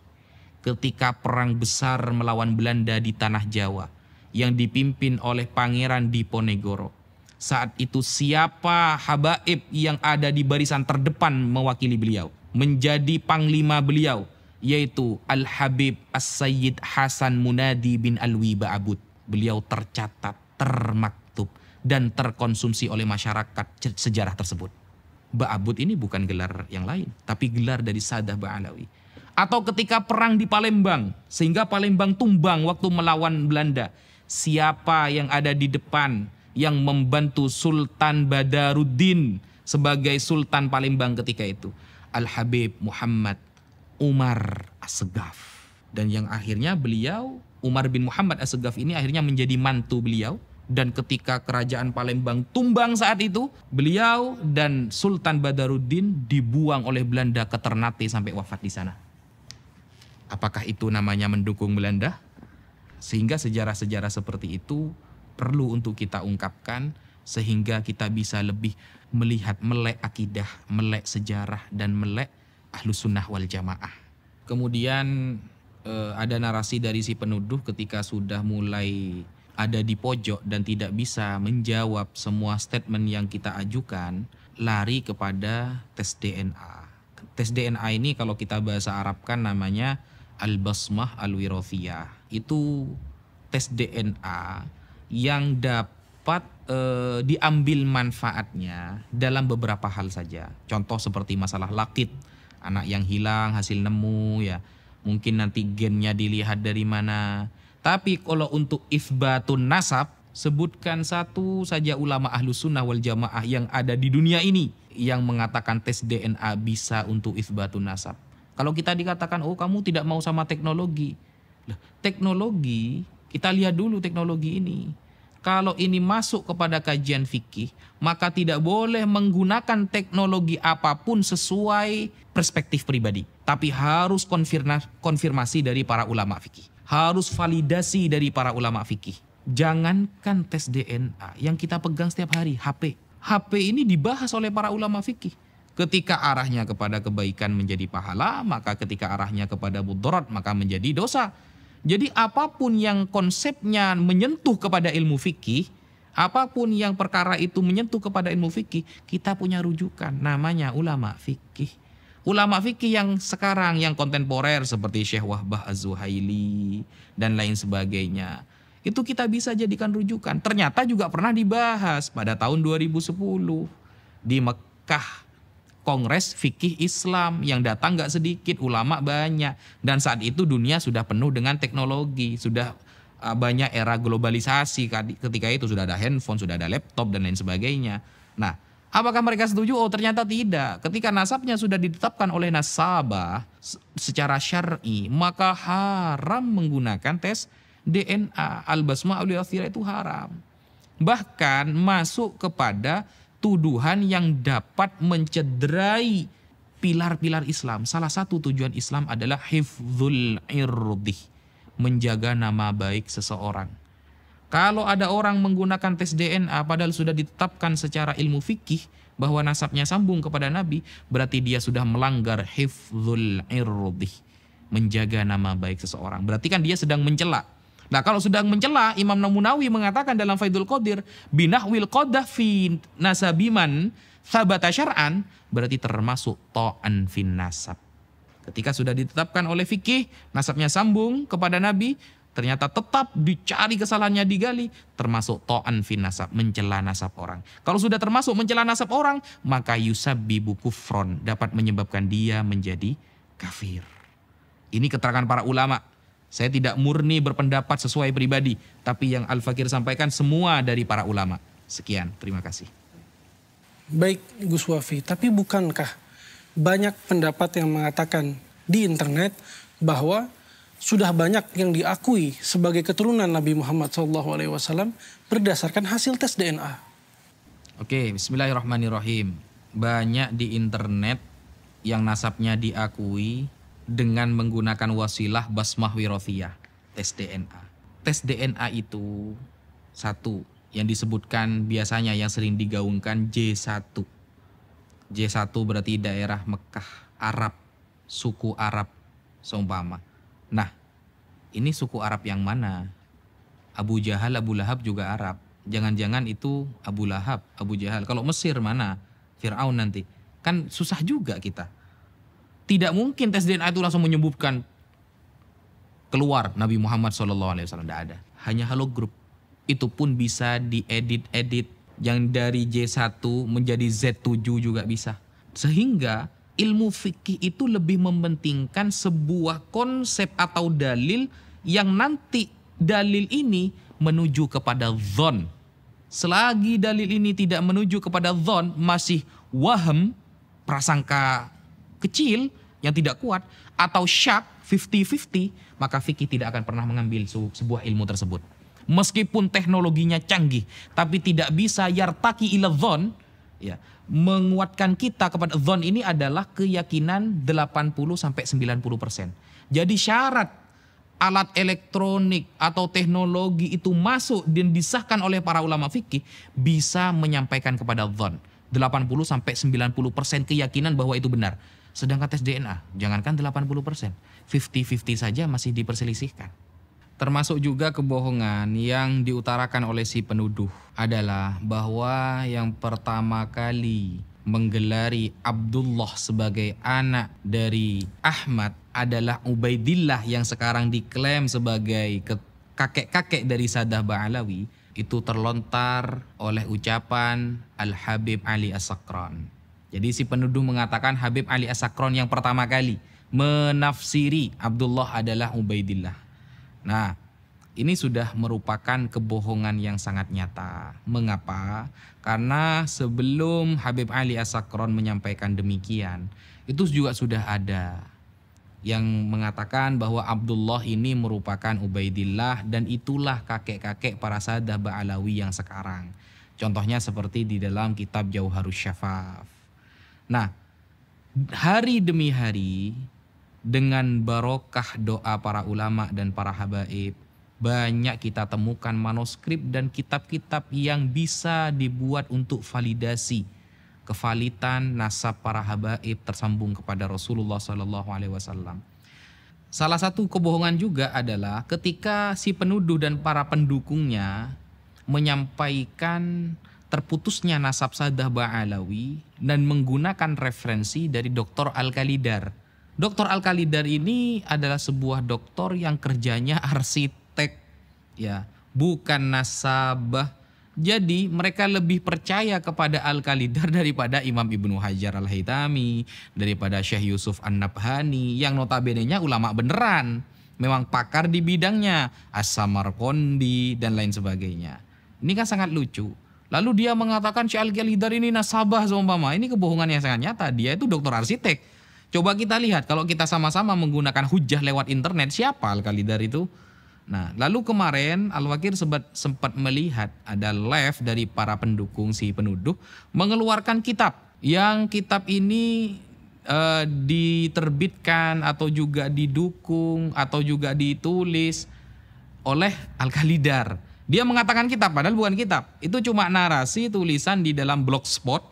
ketika perang besar melawan Belanda di tanah Jawa yang dipimpin oleh Pangeran Diponegoro, saat itu siapa habaib yang ada di barisan terdepan mewakili beliau, menjadi panglima beliau, yaitu Al-Habib As-Sayyid Hasan Munadi bin Alwi Ba'abud. Beliau tercatat, termaktub, dan terkonsumsi oleh masyarakat sejarah tersebut. Ba'abud ini bukan gelar yang lain, tapi gelar dari Sadah Ba'alawi. Atau ketika perang di Palembang, sehingga Palembang tumbang waktu melawan Belanda, siapa yang ada di depan yang membantu Sultan Badaruddin sebagai Sultan Palembang ketika itu? Al-Habib Muhammad Umar As-Segaf. Dan yang akhirnya beliau, Umar bin Muhammad As-Segaf ini akhirnya menjadi mantu beliau. Dan ketika kerajaan Palembang tumbang saat itu, beliau dan Sultan Badaruddin dibuang oleh Belanda ke Ternate sampai wafat di sana. Apakah itu namanya mendukung Belanda? Sehingga sejarah-sejarah seperti itu perlu untuk kita ungkapkan, sehingga kita bisa lebih melihat, melek akidah, melek sejarah, dan melek Ahlus Sunnah wal Jamaah. Kemudian ada narasi dari si penuduh ketika sudah mulai ada di pojok dan tidak bisa menjawab semua statement yang kita ajukan, lari kepada tes DNA. Tes DNA ini kalau kita bahasa Arabkan namanya Al-Basmah Al-Wirathiyah. Itu tes DNA yang dapat diambil manfaatnya dalam beberapa hal saja. Contoh seperti masalah lakit, anak yang hilang hasil nemu ya. Mungkin nanti gennya dilihat dari mana. Tapi kalau untuk itsbatun nasab, sebutkan satu saja ulama Ahlus Sunnah wal Jamaah yang ada di dunia ini yang mengatakan tes DNA bisa untuk itsbatun nasab. Kalau kita dikatakan, oh kamu tidak mau sama teknologi. Teknologi, kita lihat dulu teknologi ini. Kalau ini masuk kepada kajian fikih, maka tidak boleh menggunakan teknologi apapun sesuai perspektif pribadi. Tapi harus konfirmasi dari para ulama fikih. harus validasi dari para ulama fikih. Jangankan tes DNA, yang kita pegang setiap hari, HP. HP ini dibahas oleh para ulama fikih. Ketika arahnya kepada kebaikan menjadi pahala, maka ketika arahnya kepada mudarat maka menjadi dosa. Jadi apapun yang konsepnya menyentuh kepada ilmu fikih, apapun yang perkara itu menyentuh kepada ilmu fikih, kita punya rujukan, namanya ulama fikih. Ulama fikih yang sekarang, yang kontemporer seperti Syekh Wahbah Az-Zuhaili dan lain sebagainya, itu kita bisa jadikan rujukan. Ternyata juga pernah dibahas pada tahun 2010 di Mekah, Kongres Fikih Islam yang datang gak sedikit, ulama banyak. Dan saat itu dunia sudah penuh dengan teknologi, sudah banyak era globalisasi. Ketika itu sudah ada handphone, sudah ada laptop dan lain sebagainya. Nah, apakah mereka setuju? Oh, ternyata tidak. Ketika nasabnya sudah ditetapkan oleh nasabah secara syar'i, maka haram menggunakan tes DNA. Al-basmah al-yathira itu haram. Bahkan masuk kepada tuduhan yang dapat mencederai pilar-pilar Islam. Salah satu tujuan Islam adalah hifdzul irdi, menjaga nama baik seseorang. Kalau ada orang menggunakan tes DNA padahal sudah ditetapkan secara ilmu fikih bahwa nasabnya sambung kepada Nabi, berarti dia sudah melanggar hifdzul irdi, menjaga nama baik seseorang. Berarti kan dia sedang mencela. Nah, kalau sedang mencela, Imam Nawawi mengatakan dalam Faidul Qadir, binahwil qadah fi nasabiman thabata syar'an, berarti termasuk ta'an fin nasab. Ketika sudah ditetapkan oleh fikih, nasabnya sambung kepada Nabi, ternyata tetap dicari kesalahannya, digali, termasuk ta'an fin nasab, mencela nasab orang. Kalau sudah termasuk mencela nasab orang, maka yusabbibu kufron, dapat menyebabkan dia menjadi kafir. Ini keterangan para ulama. Saya tidak murni berpendapat sesuai pribadi, tapi yang Al-Fakir sampaikan semua dari para ulama. Sekian, terima kasih. Baik Gus Wafi, tapi bukankah banyak pendapat yang mengatakan di internet bahwa sudah banyak yang diakui sebagai keturunan Nabi Muhammad SAW berdasarkan hasil tes DNA? Oke, bismillahirrahmanirrahim. Banyak di internet yang nasabnya diakui dengan menggunakan wasilah basmah wirathiyah, tes DNA. Tes DNA itu satu yang disebutkan biasanya yang sering digaungkan J1. J1 berarti daerah Mekah, Arab, suku Arab seumpama. Nah, ini suku Arab yang mana? Abu Jahal, Abu Lahab juga Arab. Jangan-jangan itu Abu Lahab, Abu Jahal. Kalau Mesir mana? Fir'aun nanti. Kan susah juga kita. Tidak mungkin tes DNA itu langsung menyebutkan keluar Nabi Muhammad SAW. Tidak ada. Hanya halogram. Itu pun bisa diedit-edit. Yang dari J1 menjadi Z7 juga bisa. Sehingga ilmu fikih itu lebih mementingkan sebuah konsep atau dalil yang nanti dalil ini menuju kepada dzon. Selagi dalil ini tidak menuju kepada dzon, masih waham, prasangka kecil yang tidak kuat, atau syak 50-50, maka fikih tidak akan pernah mengambil sebuah ilmu tersebut. Meskipun teknologinya canggih, tapi tidak bisa yartaki ila dzon, ya, menguatkan kita kepada dzon ini adalah keyakinan 80-90%. Jadi syarat alat elektronik atau teknologi itu masuk dan disahkan oleh para ulama fikih bisa menyampaikan kepada dzon. 80-90% keyakinan bahwa itu benar. Sedangkan tes DNA, jangankan 80%, 50-50 saja masih diperselisihkan. Termasuk juga kebohongan yang diutarakan oleh si penuduh adalah bahwa yang pertama kali menggelari Abdullah sebagai anak dari Ahmad adalah Ubaidillah yang sekarang diklaim sebagai kakek-kakek dari Sadah Ba'alawi. Itu terlontar oleh ucapan Al-Habib Ali As-Sakran. Jadi si penuduh mengatakan Habib Ali As-Sakran yang pertama kali menafsiri Abdullah adalah Ubaidillah. Nah, ini sudah merupakan kebohongan yang sangat nyata. Mengapa? Karena sebelum Habib Ali As-Sakran menyampaikan demikian, itu juga sudah ada yang mengatakan bahwa Abdullah ini merupakan Ubaidillah dan itulah kakek-kakek para Sadah Ba'alawi yang sekarang. Contohnya seperti di dalam kitab Jauharus Syafaf. Nah, hari demi hari dengan barokah doa para ulama dan para habaib, banyak kita temukan manuskrip dan kitab-kitab yang bisa dibuat untuk validasi kevalitan nasab para habaib tersambung kepada Rasulullah SAW. Salah satu kebohongan juga adalah ketika si penuduh dan para pendukungnya menyampaikan terputusnya nasab Sadah Ba'alawi dan menggunakan referensi dari Dr. Al-Khalidar. Dr. Al-Khalidar ini adalah sebuah doktor yang kerjanya arsitek, ya, bukan nasabah. Jadi mereka lebih percaya kepada Al-Khalidar daripada Imam Ibnu Hajar Al-Haytami, daripada Syekh Yusuf An-Nabhani yang notabene-nya ulama beneran, memang pakar di bidangnya, As-Samarqandi dan lain sebagainya. Ini kan sangat lucu. Lalu dia mengatakan Syekh Al-Khalidar ini nasabah seumpama. Ini kebohongan yang sangat nyata. Dia itu dokter arsitek. Coba kita lihat kalau kita sama-sama menggunakan hujah lewat internet, siapa Al-Khalidar itu? Nah, lalu kemarin Al-Fakir sempat melihat ada live dari para pendukung si penuduh mengeluarkan kitab. Yang kitab ini diterbitkan atau juga didukung atau juga ditulis oleh Al-Khalidar. Dia mengatakan kitab, padahal bukan kitab. Itu cuma narasi tulisan di dalam blogspot,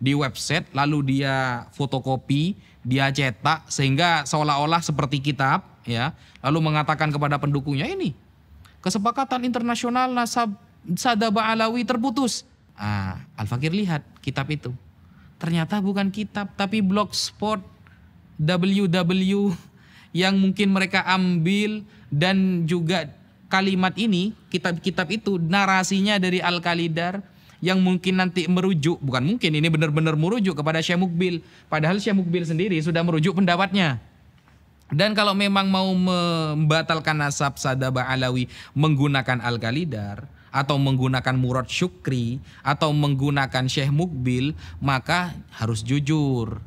di website, lalu dia fotokopi, dia cetak sehingga seolah-olah seperti kitab, ya. Lalu mengatakan kepada pendukungnya, ini kesepakatan internasional nasab Sadah Ba'alawi terputus. Al-Fakir lihat kitab itu. Ternyata bukan kitab, tapi blogspot www yang mungkin mereka ambil, dan juga kalimat ini, kitab-kitab itu narasinya dari Al-Khalidar yang mungkin nanti merujuk, bukan mungkin, ini benar-benar merujuk kepada Syekh Mukbil. Padahal Syekh Mukbil sendiri sudah merujuk pendapatnya. Dan kalau memang mau membatalkan nasab Sadah Ba'alawi menggunakan Al-Khalidar atau menggunakan Murad Syukri atau menggunakan Syekh Mukbil, maka harus jujur.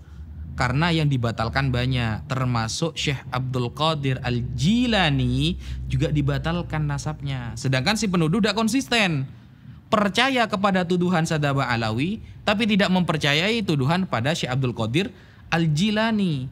Karena yang dibatalkan banyak, termasuk Syekh Abdul Qadir Al-Jilani juga dibatalkan nasabnya. Sedangkan si penuduh tidak konsisten. Percaya kepada tuduhan Sadah Ba'alawi, tapi tidak mempercayai tuduhan pada Syekh Abdul Qadir Al-Jilani.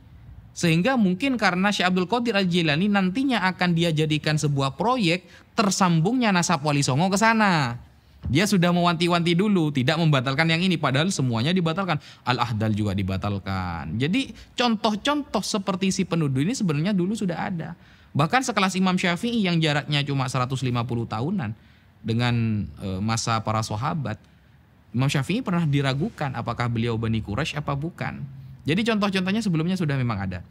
Sehingga mungkin karena Syekh Abdul Qadir Al-Jilani nantinya akan dia jadikan sebuah proyek tersambungnya nasab Wali Songo ke sana. Dia sudah mewanti-wanti dulu, tidak membatalkan yang ini, padahal semuanya dibatalkan. Al-Ahdal juga dibatalkan. Jadi contoh-contoh seperti si penuduh ini sebenarnya dulu sudah ada. Bahkan sekelas Imam Syafi'i yang jaraknya cuma 150 tahunan dengan masa para sahabat, Imam Syafi'i pernah diragukan apakah beliau Bani Quraisy apa bukan. Jadi contoh-contohnya sebelumnya sudah memang ada.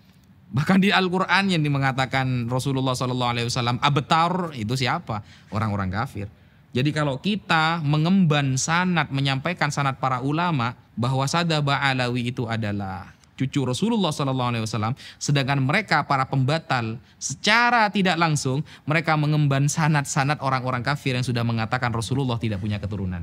Bahkan di Al-Quran yang mengatakan Rasulullah SAW abtar, itu siapa? Orang-orang kafir. Jadi kalau kita mengemban sanad, menyampaikan sanad para ulama bahwa Sadah Ba'alawi itu adalah cucu Rasulullah SAW, sedangkan mereka para pembatal secara tidak langsung mereka mengemban sanad-sanad orang-orang kafir yang sudah mengatakan Rasulullah tidak punya keturunan.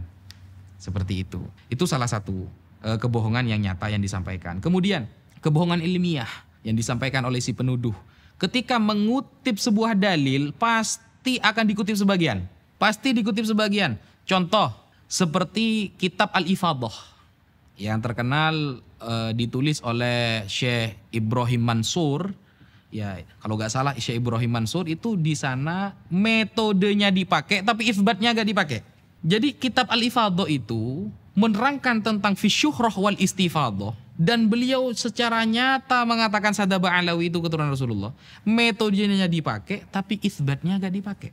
Seperti itu. Itu salah satu kebohongan yang nyata yang disampaikan. Kemudian kebohongan ilmiah yang disampaikan oleh si penuduh. Ketika mengutip sebuah dalil pasti akan dikutip sebagian. Pasti dikutip sebagian. Contoh seperti kitab Al-Ifadah yang terkenal ditulis oleh Syekh Ibrahim Mansur. Ya, kalau nggak salah Syekh Ibrahim Mansur itu di sana metodenya dipakai tapi isbatnya nggak dipakai. Jadi kitab Al-Ifadah itu menerangkan tentang fisyuhrah wal istifadah, dan beliau secara nyata mengatakan Sadah Ba'alawi itu keturunan Rasulullah. Metodenya dipakai tapi isbatnya nggak dipakai.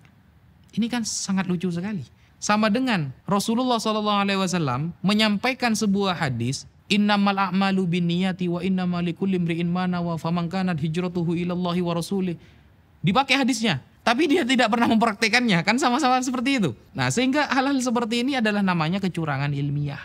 Ini kan sangat lucu sekali. Sama dengan Rasulullah SAW menyampaikan sebuah hadis, innamal a'malu binniyati wa innamal likulli imri'in ma nawa faman kanat hijratuhu ilallahi wa rasulih. Dipakai hadisnya, tapi dia tidak pernah mempraktekannya, kan sama-sama seperti itu. Nah, sehingga hal-hal seperti ini adalah namanya kecurangan ilmiah.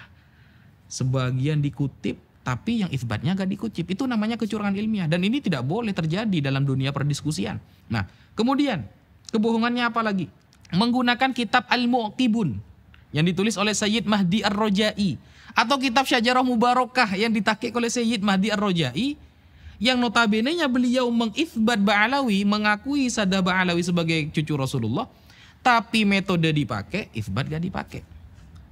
Sebagian dikutip tapi yang isbatnya gak dikutip, itu namanya kecurangan ilmiah, dan ini tidak boleh terjadi dalam dunia perdiskusian. Nah, kemudian kebohongannya apa lagi? Menggunakan kitab Al-Mu'qibun yang ditulis oleh Sayyid Mahdi Ar-Rojai, atau kitab Syajarah Mubarakah yang ditakik oleh Sayyid Mahdi Ar-Rojai, yang notabene-nya beliau mengisbat Ba'alawi, mengakui Sadah Ba'alawi sebagai cucu Rasulullah, tapi metode dipakai, isbat gak dipakai.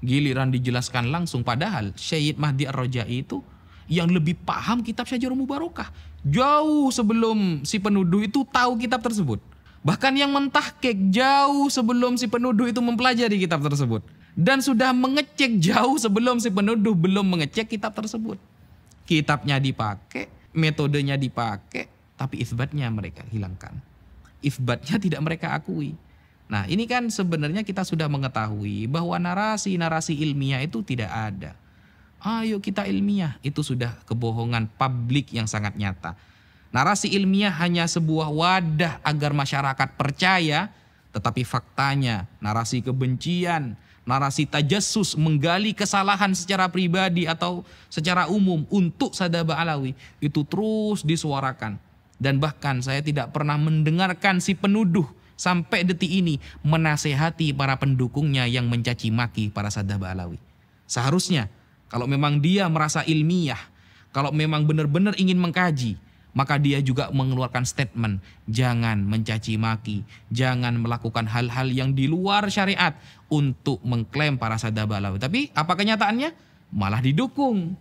Giliran dijelaskan langsung, padahal Sayyid Mahdi Ar-Rojai itu yang lebih paham kitab Syajarul Mubarakah. Jauh sebelum si penuduh itu tahu kitab tersebut. Bahkan yang mentahqiq jauh sebelum si penuduh itu mempelajari kitab tersebut. Dan sudah mengecek jauh sebelum si penuduh belum mengecek kitab tersebut. Kitabnya dipakai, metodenya dipakai, tapi isbatnya mereka hilangkan. Isbatnya tidak mereka akui. Nah, ini kan sebenarnya kita sudah mengetahui bahwa narasi-narasi ilmiah itu tidak ada. Ayo kita ilmiah, itu sudah kebohongan publik yang sangat nyata. Narasi ilmiah hanya sebuah wadah agar masyarakat percaya, tetapi faktanya narasi kebencian, narasi tajassus, menggali kesalahan secara pribadi atau secara umum untuk Sadaba Alawi itu terus disuarakan. Dan bahkan saya tidak pernah mendengarkan si penuduh sampai detik ini menasehati para pendukungnya yang mencaci maki para Sadaba Alawi. Seharusnya kalau memang dia merasa ilmiah, kalau memang benar-benar ingin mengkaji, maka dia juga mengeluarkan statement, jangan mencaci maki, jangan melakukan hal-hal yang di luar syariat untuk mengklaim para Sadaba Alawi. Tapi apa kenyataannya? Malah didukung.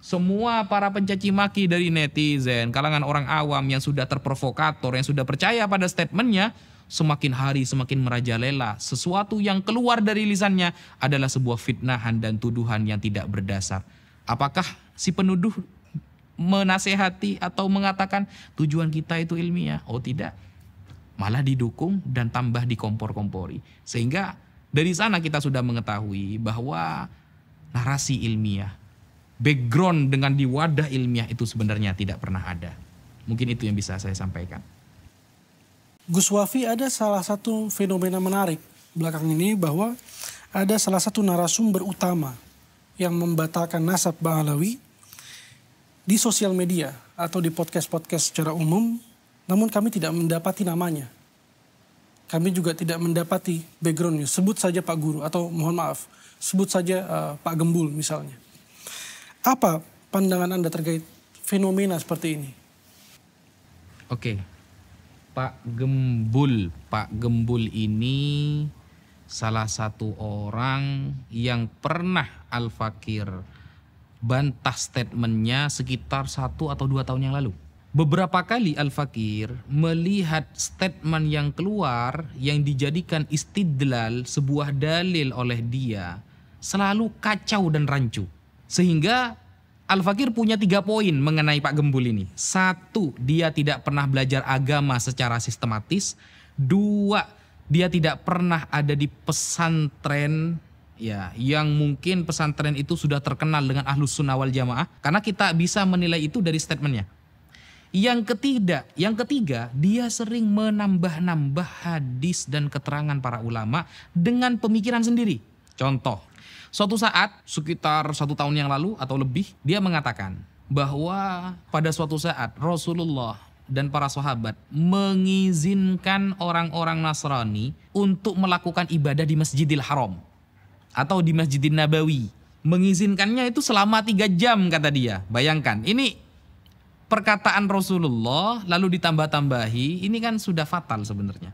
Semua para pencaci maki dari netizen, kalangan orang awam yang sudah terprovokator, yang sudah percaya pada statementnya, semakin hari semakin merajalela. Sesuatu yang keluar dari lisannya adalah sebuah fitnahan dan tuduhan yang tidak berdasar. Apakah si penuduh menasehati atau mengatakan tujuan kita itu ilmiah? Oh tidak. Malah didukung dan tambah dikompor-kompori. Sehingga dari sana kita sudah mengetahui bahwa narasi ilmiah, background dengan di wadah ilmiah itu sebenarnya tidak pernah ada. Mungkin itu yang bisa saya sampaikan. Gus Wafi, ada salah satu fenomena menarik belakang ini bahwa ada salah satu narasumber utama yang membatalkan nasab Ba'alawi di sosial media atau di podcast-podcast secara umum, namun kami tidak mendapati namanya. Kami juga tidak mendapati backgroundnya. Sebut saja Pak Guru atau mohon maaf, sebut saja Pak Gembul misalnya. Apa pandangan Anda terkait fenomena seperti ini? Oke. Pak Gembul ini salah satu orang yang pernah Al-Fakir bantah statementnya sekitar 1 atau 2 tahun yang lalu. Beberapa kali Al-Fakir melihat statement yang keluar yang dijadikan istidlal, sebuah dalil oleh dia, selalu kacau dan rancu. Sehingga Al-Fakir punya 3 poin mengenai Pak Gembul ini. 1, dia tidak pernah belajar agama secara sistematis. 2, dia tidak pernah ada di pesantren ya, yang mungkin pesantren itu sudah terkenal dengan Ahlus Sunnah wal Jamaah. Karena kita bisa menilai itu dari statementnya. Yang ketiga, dia sering menambah-nambah hadis dan keterangan para ulama dengan pemikiran sendiri. Contoh, suatu saat sekitar 1 tahun yang lalu atau lebih, dia mengatakan bahwa pada suatu saat Rasulullah dan para sahabat mengizinkan orang-orang Nasrani untuk melakukan ibadah di Masjidil Haram atau di Masjidil Nabawi. Mengizinkannya itu selama 3 jam kata dia. Bayangkan, ini perkataan Rasulullah lalu ditambah-tambahi, ini kan sudah fatal sebenarnya.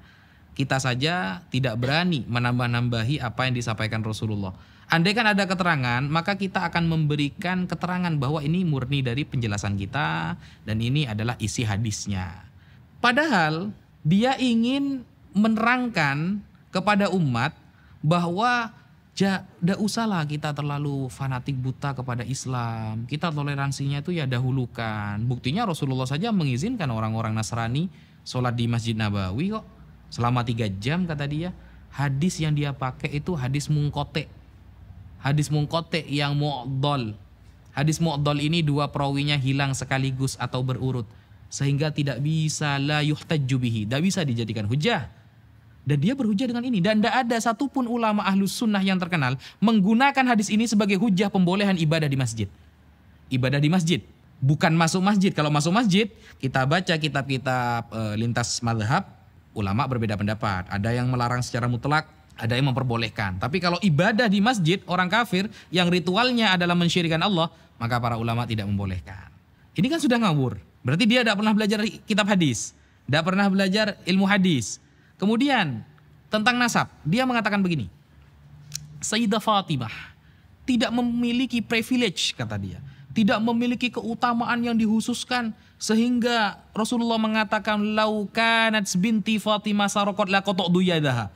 Kita saja tidak berani menambah-nambahi apa yang disampaikan Rasulullah. Andai kan ada keterangan, maka kita akan memberikan keterangan bahwa ini murni dari penjelasan kita dan ini adalah isi hadisnya. Padahal dia ingin menerangkan kepada umat bahwa tidak usahlah kita terlalu fanatik buta kepada Islam. Kita toleransinya itu ya dahulukan. Buktinya Rasulullah saja mengizinkan orang-orang Nasrani sholat di Masjid Nabawi kok selama 3 jam kata dia. Hadis yang dia pakai itu hadis mungkote. Hadis mungkote yang mu'dhal. Hadis mu'dhal ini 2 perawinya hilang sekaligus atau berurut. Sehingga tidak bisa la yuhtajju bihi. Tidak bisa dijadikan hujah. Dan dia berhujah dengan ini. Dan tidak ada satupun ulama Ahlus Sunnah yang terkenal menggunakan hadis ini sebagai hujah pembolehan ibadah di masjid. Ibadah di masjid. Bukan masuk masjid. Kalau masuk masjid, kita baca kitab-kitab lintas mazhab, ulama berbeda pendapat. Ada yang melarang secara mutlak, ada yang memperbolehkan. Tapi kalau ibadah di masjid, orang kafir yang ritualnya adalah mensyirikkan Allah, maka para ulama tidak membolehkan. Ini kan sudah ngawur. Berarti dia tidak pernah belajar kitab hadis. Tidak pernah belajar ilmu hadis. Kemudian tentang nasab, dia mengatakan begini. Sayyidah Fatimah tidak memiliki privilege, kata dia. tidak memiliki keutamaan yang dihususkan sehingga Rasulullah mengatakan lau kanat binti Fatimah saraqat laqata'tu yadaha.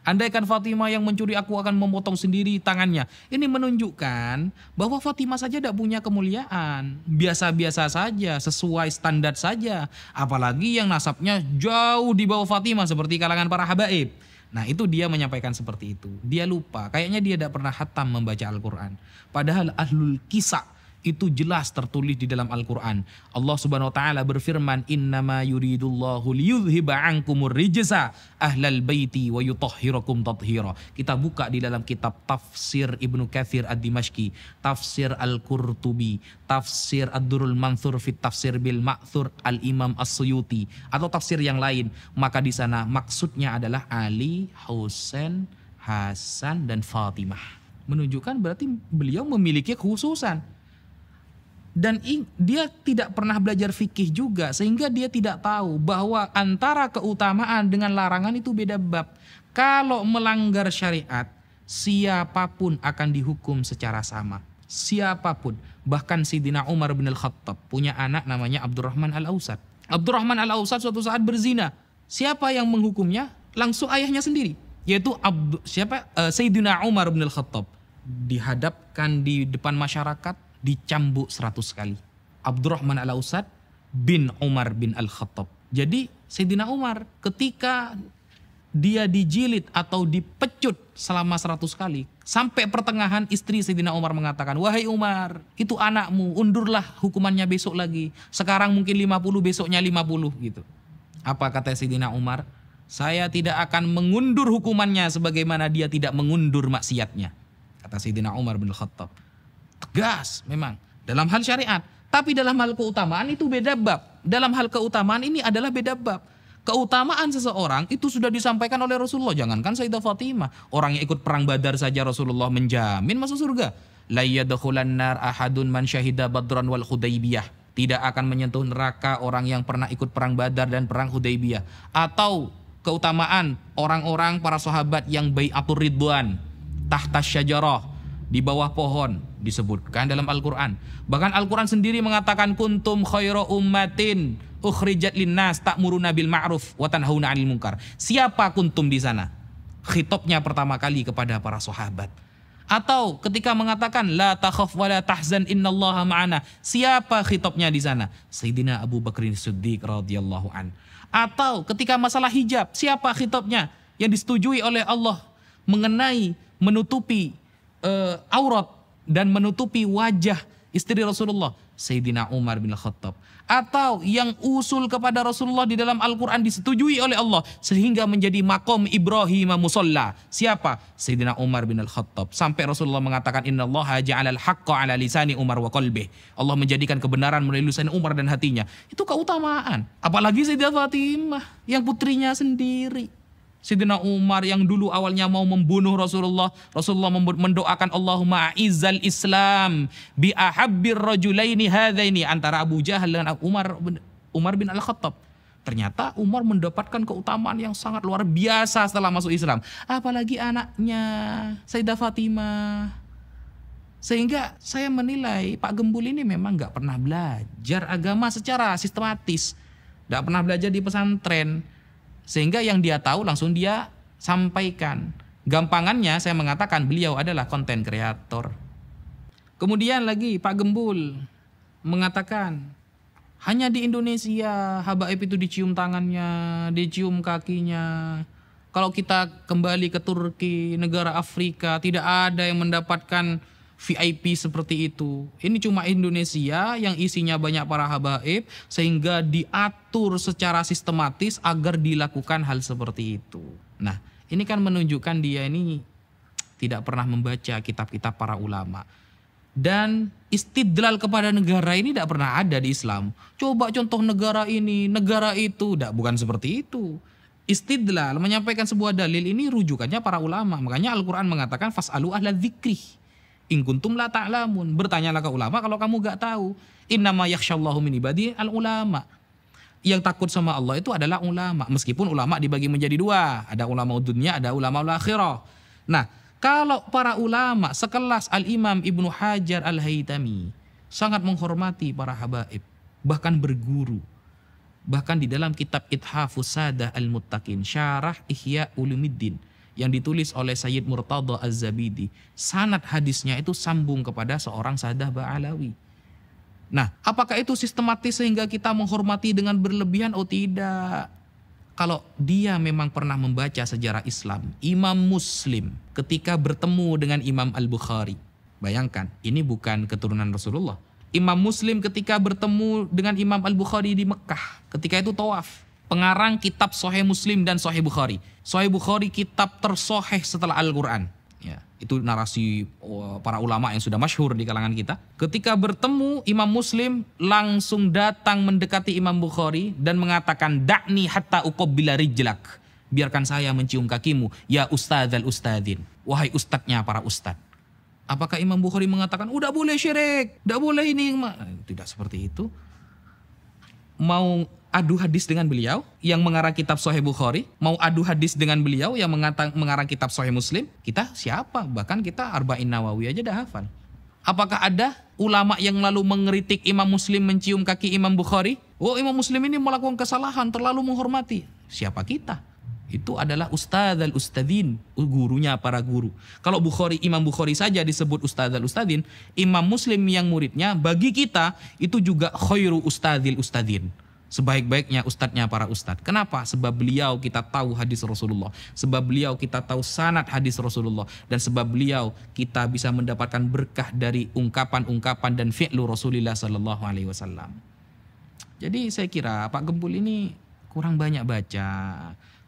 Andaikan Fatimah yang mencuri, aku akan memotong sendiri tangannya. Ini menunjukkan bahwa Fatimah saja tidak punya kemuliaan. Biasa-biasa saja, sesuai standar saja. Apalagi yang nasabnya jauh di bawah Fatimah seperti kalangan para habaib. Nah itu dia menyampaikan seperti itu. Dia lupa, kayaknya dia tidak pernah khatam membaca Al-Quran. Padahal ahlul kisah itu jelas tertulis di dalam Al-Quran. Allah Subhanahu wa taala berfirman, "Innama yuridullahu liyudhhiba 'ankumur rijsa ahlal baiti wa yutahhirakum tathira." Kita buka di dalam kitab tafsir Ibnu Katsir Ad-Dimashqi, tafsir Al-Qurtubi, tafsir Ad-Durrul Mansur fit Tafsir bil Ma'thur Al-Imam As-Suyuti atau tafsir yang lain. Maka di sana maksudnya adalah Ali, Husain, Hasan dan Fatimah. Menunjukkan berarti beliau memiliki kekhususan. Dan dia tidak pernah belajar fikih juga sehingga dia tidak tahu bahwa antara keutamaan dengan larangan itu beda bab. Kalau melanggar syariat, siapapun akan dihukum secara sama. Siapapun. Bahkan Sayyidina Umar bin Al-Khattab punya anak namanya Abdurrahman Al-Ausad. Abdurrahman Al-Ausad suatu saat berzina. Siapa yang menghukumnya? Langsung ayahnya sendiri. Yaitu Sayyidina Umar bin Al-Khattab. Dihadapkan di depan masyarakat, dicambuk 100 kali. Abdurrahman Al-Ausad bin Umar bin Al-Khattab. Jadi Sayyidina Umar ketika dia dijilid atau dipecut selama 100 kali. Sampai pertengahan istri Sayyidina Umar mengatakan, "Wahai Umar, itu anakmu, undurlah hukumannya besok lagi. Sekarang mungkin 50, besoknya 50." Gitu. Apa kata Sayyidina Umar? "Saya tidak akan mengundur hukumannya sebagaimana dia tidak mengundur maksiatnya." Kata Sayyidina Umar bin Al-Khattab. Tegas memang dalam hal syariat, tapi dalam hal keutamaan itu beda bab. Dalam hal keutamaan ini adalah beda bab. Keutamaan seseorang itu sudah disampaikan oleh Rasulullah. Jangankan Sayyidah Fatimah, orang yang ikut perang Badar saja Rasulullah menjamin masuk surga. La yadkhulan nar ahadun man syahida badran wal Hudaybiyah. Tidak akan menyentuh neraka orang yang pernah ikut perang Badar dan perang Hudaybiyah. Atau keutamaan orang-orang para sahabat yang bai'atur ridwan tahta syajarah, di bawah pohon, disebutkan dalam Al-Quran. Bahkan Al-Quran sendiri mengatakan kuntum khairu ummatin ukhrijat linnas ta'muruna bil ma'ruf wa tanhauna 'anil munkar. Siapa kuntum di sana? Khitabnya pertama kali kepada para sahabat. Atau ketika mengatakan la takhaf wa la tahzan innallaha ma'ana. Siapa khitabnya di sana? Sayyidina Abu Bakrin Siddiq radhiyallahu an. Atau ketika masalah hijab, siapa khitabnya yang disetujui oleh Allah mengenai menutupi aurat dan menutupi wajah istri Rasulullah? Sayyidina Umar bin Khattab. Atau yang usul kepada Rasulullah di dalam Al-Quran disetujui oleh Allah sehingga menjadi maqam Ibrahim musalla. Siapa? Sayyidina Umar bin Al-Khattab. Sampai Rasulullah mengatakan innallaha ja'alal haqqa ala lisani Umar wa qalbih. Allah menjadikan kebenaran melalui lisan Umar dan hatinya. Itu keutamaan. Apalagi Sayyidah Fatimah yang putrinya sendiri. Sayyidina Umar yang dulu awalnya mau membunuh Rasulullah. Rasulullah mendoakan Allahumma a'izzal Islam bi ahabbir rajulaini hadaini, antara Abu Jahal dengan Umar bin Al-Khattab. Ternyata Umar mendapatkan keutamaan yang sangat luar biasa setelah masuk Islam. Apalagi anaknya Sayyidah Fatimah. Sehingga saya menilai Pak Gembul ini memang gak pernah belajar agama secara sistematis. Gak pernah belajar di pesantren. Sehingga yang dia tahu langsung dia sampaikan. Gampangannya saya mengatakan beliau adalah konten kreator. Kemudian lagi Pak Gembul mengatakan hanya di Indonesia habaib itu dicium tangannya, dicium kakinya. Kalau kita kembali ke Turki, negara Afrika, tidak ada yang mendapatkan VIP seperti itu. Ini cuma Indonesia yang isinya banyak para habaib sehingga diatur secara sistematis agar dilakukan hal seperti itu. Nah, ini kan menunjukkan dia ini tidak pernah membaca kitab-kitab para ulama. Dan istidlal kepada negara ini tidak pernah ada di Islam. Coba contoh negara ini, negara itu, bukan seperti itu. Istidlal, menyampaikan sebuah dalil ini rujukannya para ulama. Makanya Al-Quran mengatakan fas'alu ahla dzikrih in kuntum la ta'lamun. Bertanyalah ke ulama kalau kamu gak tahu. Innama yakhsyallahu min ibadi al-ulama. Yang takut sama Allah itu adalah ulama. Meskipun ulama dibagi menjadi dua. Ada ulama dunia, ada ulama akhirah. Nah, kalau para ulama sekelas Al-Imam Ibnu Hajar Al-Haytami, sangat menghormati para habaib, bahkan berguru. Bahkan di dalam kitab Ithafus Sadah Al-Muttaqin, Syarah Ihya Ulumuddin, yang ditulis oleh Sayyid Murtada Az-Zabidi, sanad hadisnya itu sambung kepada seorang Sadah Ba'alawi. Nah, apakah itu sistematis sehingga kita menghormati dengan berlebihan? Oh tidak. Kalau dia memang pernah membaca sejarah Islam, Imam Muslim ketika bertemu dengan Imam Al-Bukhari, bayangkan, ini bukan keturunan Rasulullah. Imam Muslim ketika bertemu dengan Imam Al-Bukhari di Mekah, ketika itu tawaf. Pengarang kitab Sahih Muslim dan Sahih Bukhari. Sahih Bukhari kitab tersoheh setelah Al-Quran. Ya, itu narasi para ulama yang sudah masyhur di kalangan kita. Ketika bertemu Imam Muslim langsung datang mendekati Imam Bukhari dan mengatakan, "Da'ni hatta uqabbila rijlak." Biarkan saya mencium kakimu, ya ustadzal ustadzin. Wahai ustadznya para ustadz. Apakah Imam Bukhari mengatakan, udah boleh syirik, udah boleh ini? Tidak seperti itu. Mau adu hadis dengan beliau yang mengarang kitab Sahih Bukhari, mau adu hadis dengan beliau yang mengarang kitab Sahih Muslim, kita siapa? Bahkan kita Arba'in Nawawi aja dah hafal. Apakah ada ulama yang lalu mengkritik Imam Muslim mencium kaki Imam Bukhari? Oh, Imam Muslim ini melakukan kesalahan, terlalu menghormati. Siapa kita? Itu adalah ustadzal ustadzin, gurunya para guru. Kalau Imam Bukhari saja disebut ustadzal ustadzin, Imam Muslim yang muridnya bagi kita itu juga khairu ustadzil ustadzin. Sebaik-baiknya ustadznya para ustadz. Kenapa? Sebab beliau kita tahu hadis Rasulullah. Sebab beliau kita tahu sanad hadis Rasulullah. Dan sebab beliau kita bisa mendapatkan berkah dari ungkapan-ungkapan dan fi'lu Rasulullah Sallallahu Alaihi Wasallam. Jadi saya kira Pak Gembul ini kurang banyak baca,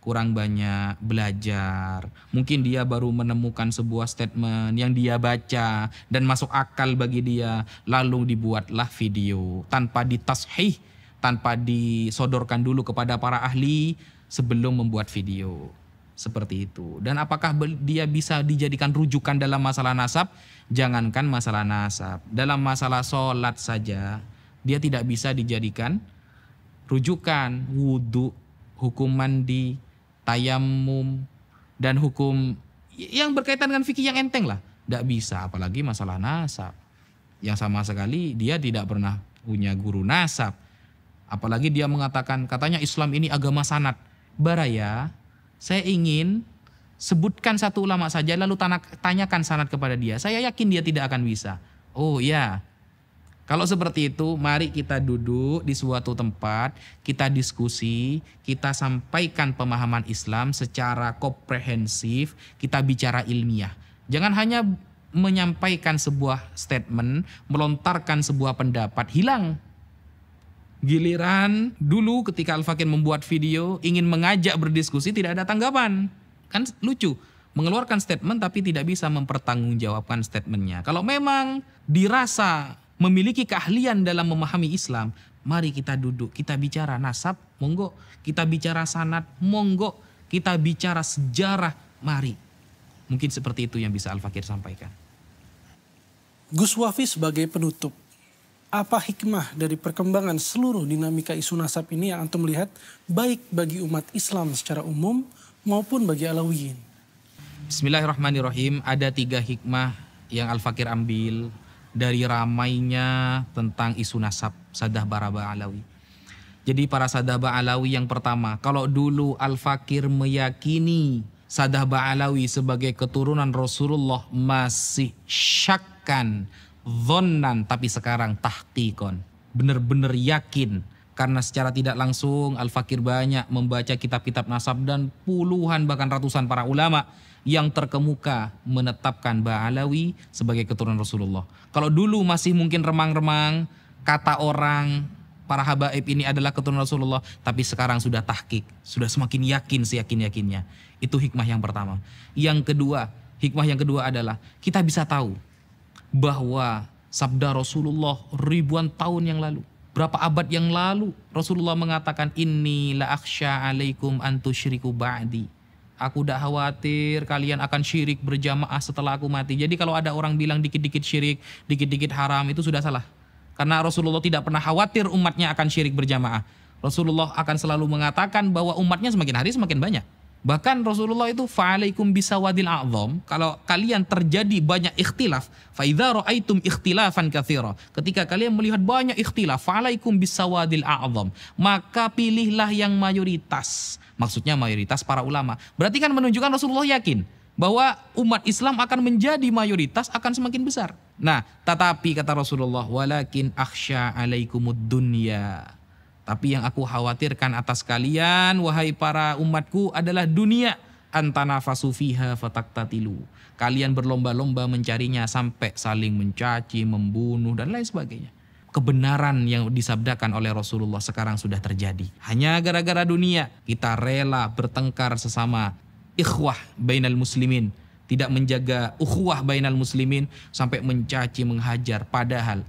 kurang banyak belajar. Mungkin dia baru menemukan sebuah statement yang dia baca dan masuk akal bagi dia. Lalu dibuatlah video tanpa ditashih, tanpa disodorkan dulu kepada para ahli sebelum membuat video. Seperti itu. Dan apakah dia bisa dijadikan rujukan dalam masalah nasab? Jangankan masalah nasab. Dalam masalah sholat saja, dia tidak bisa dijadikan rujukan. Wudhu, hukum mandi, tayamum, dan hukum yang berkaitan dengan fikih yang enteng lah. Tidak bisa, apalagi masalah nasab. Yang sama sekali dia tidak pernah punya guru nasab. Apalagi dia mengatakan, katanya Islam ini agama sanad. Baraya, saya ingin sebutkan satu ulama saja lalu tanyakan sanad kepada dia. Saya yakin dia tidak akan bisa. Oh ya, kalau seperti itu mari kita duduk di suatu tempat, kita diskusi, kita sampaikan pemahaman Islam secara komprehensif, kita bicara ilmiah. Jangan hanya menyampaikan sebuah statement, melontarkan sebuah pendapat, hilang. Giliran dulu ketika Al-Fakir membuat video ingin mengajak berdiskusi tidak ada tanggapan. Kan lucu, mengeluarkan statement tapi tidak bisa mempertanggungjawabkan statementnya. Kalau memang dirasa memiliki keahlian dalam memahami Islam, mari kita duduk, kita bicara nasab, monggo. Kita bicara sanad, monggo. Kita bicara sejarah, mari. Mungkin seperti itu yang bisa Al-Fakir sampaikan. Gus Wafi sebagai penutup, apa hikmah dari perkembangan seluruh dinamika isu nasab ini yang antum lihat baik bagi umat Islam secara umum maupun bagi Alawiyin? Bismillahirrahmanirrahim. Ada 3 hikmah yang Al-Fakir ambil dari ramainya tentang isu nasab Sadah Baraba Alawi. Jadi para Sadah Ba'alawi yang pertama, kalau dulu Al-Fakir meyakini Sadah Ba'alawi sebagai keturunan Rasulullah masih syakkan, dhannan, tapi sekarang tahqiqon, benar-benar yakin. Karena secara tidak langsung Al-Fakir banyak membaca kitab-kitab nasab dan puluhan bahkan ratusan para ulama yang terkemuka menetapkan Ba'alawi sebagai keturunan Rasulullah. Kalau dulu masih mungkin remang-remang, kata orang para habaib ini adalah keturunan Rasulullah, tapi sekarang sudah tahqiq, sudah semakin yakin seyakin-yakinnya. Itu hikmah yang pertama. Hikmah yang kedua adalah kita bisa tahu bahwa sabda Rasulullah ribuan tahun yang lalu, berapa abad yang lalu, Rasulullah mengatakan, inni la akhsha alaikum an tusyriku ba'di. Aku tidak khawatir kalian akan syirik berjamaah setelah aku mati. Jadi kalau ada orang bilang dikit-dikit syirik, dikit-dikit haram, itu sudah salah. Karena Rasulullah tidak pernah khawatir umatnya akan syirik berjamaah. Rasulullah akan selalu mengatakan bahwa umatnya semakin hari semakin banyak. Bahkan Rasulullah itu fa'alaikum bisawadil a'zam, kalau kalian terjadi banyak ikhtilaf, fa idza ra'aitum ikhtilafan katsira, ketika kalian melihat banyak ikhtilaf, fa'alaikum bisawadil a'zam, maka pilihlah yang mayoritas. Maksudnya mayoritas para ulama. Berarti kan menunjukkan Rasulullah yakin bahwa umat Islam akan menjadi mayoritas, akan semakin besar. Nah, tetapi kata Rasulullah, walakin akhsya alaikumud dunya. Tapi yang aku khawatirkan atas kalian, wahai para umatku, adalah dunia. Antanafasu fiha fataktatilu. Kalian berlomba-lomba mencarinya sampai saling mencaci, membunuh, dan lain sebagainya. Kebenaran yang disabdakan oleh Rasulullah sekarang sudah terjadi. Hanya gara-gara dunia, kita rela bertengkar sesama ikhwah bainal muslimin. Tidak menjaga ukhuwah bainal muslimin sampai mencaci, menghajar. Padahal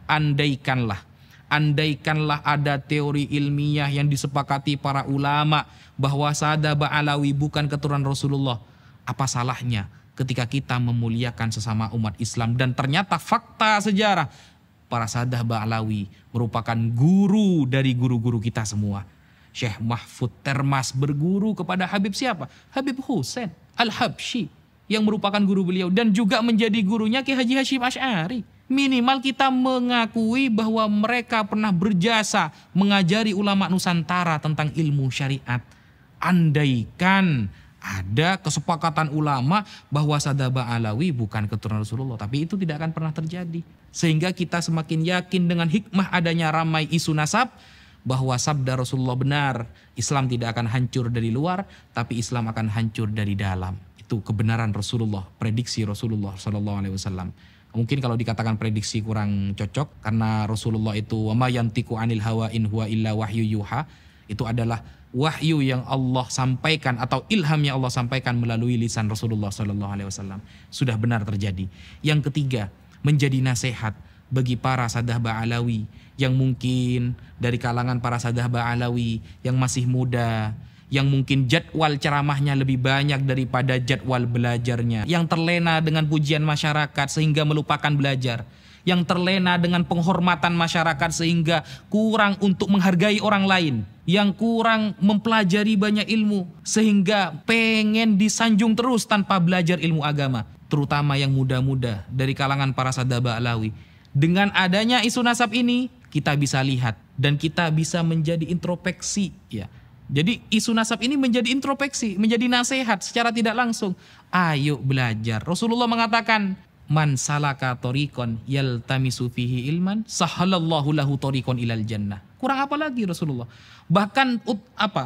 andaikanlah ada teori ilmiah yang disepakati para ulama bahwa Sadah Ba'alawi bukan keturunan Rasulullah. Apa salahnya ketika kita memuliakan sesama umat Islam dan ternyata fakta sejarah para Sadah Ba'alawi merupakan guru dari guru-guru kita semua. Syekh Mahfud Termas berguru kepada Habib siapa? Habib Husain Al-Habsyi yang merupakan guru beliau dan juga menjadi gurunya Ki Haji Hasyim Asy'ari. Minimal kita mengakui bahwa mereka pernah berjasa mengajari ulama Nusantara tentang ilmu syariat. Andaikan ada kesepakatan ulama bahwa Sadah Ba'alawi bukan keturunan Rasulullah, tapi itu tidak akan pernah terjadi. Sehingga kita semakin yakin dengan hikmah adanya ramai isu nasab bahwa sabda Rasulullah benar. Islam tidak akan hancur dari luar, tapi Islam akan hancur dari dalam. Itu kebenaran Rasulullah, prediksi Rasulullah SAW. Mungkin kalau dikatakan prediksi kurang cocok karena Rasulullah itu wa ma yantiqu anil hawa in huwa illa wahyu yuha, itu adalah wahyu yang Allah sampaikan atau ilham yang Allah sampaikan melalui lisan Rasulullah SAW. Sudah benar terjadi. Yang ketiga, menjadi nasihat bagi para Sadah Ba'alawi yang mungkin dari kalangan para Sadah Ba'alawi yang masih muda, yang mungkin jadwal ceramahnya lebih banyak daripada jadwal belajarnya, yang terlena dengan pujian masyarakat sehingga melupakan belajar, yang terlena dengan penghormatan masyarakat sehingga kurang untuk menghargai orang lain, yang kurang mempelajari banyak ilmu sehingga pengen disanjung terus tanpa belajar ilmu agama, terutama yang muda-muda dari kalangan para Sadah Ba'alawi. Dengan adanya isu nasab ini kita bisa lihat dan kita bisa menjadi introspeksi, ya. Jadi isu nasab ini menjadi introspeksi, menjadi nasihat secara tidak langsung. Ayo belajar. Rasulullah mengatakan, man salaka tariqan yaltamisu fihi ilman, sahalallahu lahu tariqan ilal jannah. Kurang apa lagi Rasulullah? Bahkan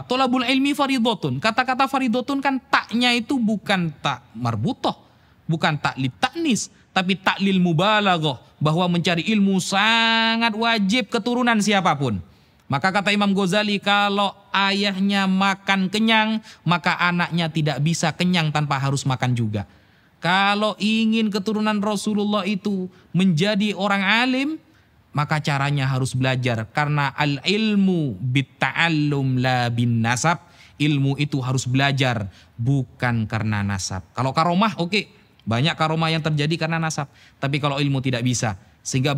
tolabul ilmi faridotun. Kata-kata faridotun kan taknya itu bukan tak marbutoh, bukan tak li taknis, tapi tak lil mubalaghah, bahwa mencari ilmu sangat wajib keturunan siapapun. Maka kata Imam Ghazali, kalau ayahnya makan kenyang, maka anaknya tidak bisa kenyang tanpa harus makan juga. Kalau ingin keturunan Rasulullah itu menjadi orang alim, maka caranya harus belajar. Karena al-ilmu bitta'allum la bin nasab. Ilmu itu harus belajar, bukan karena nasab. Kalau karomah, oke. Banyak karomah yang terjadi karena nasab. Tapi kalau ilmu tidak bisa. Sehingga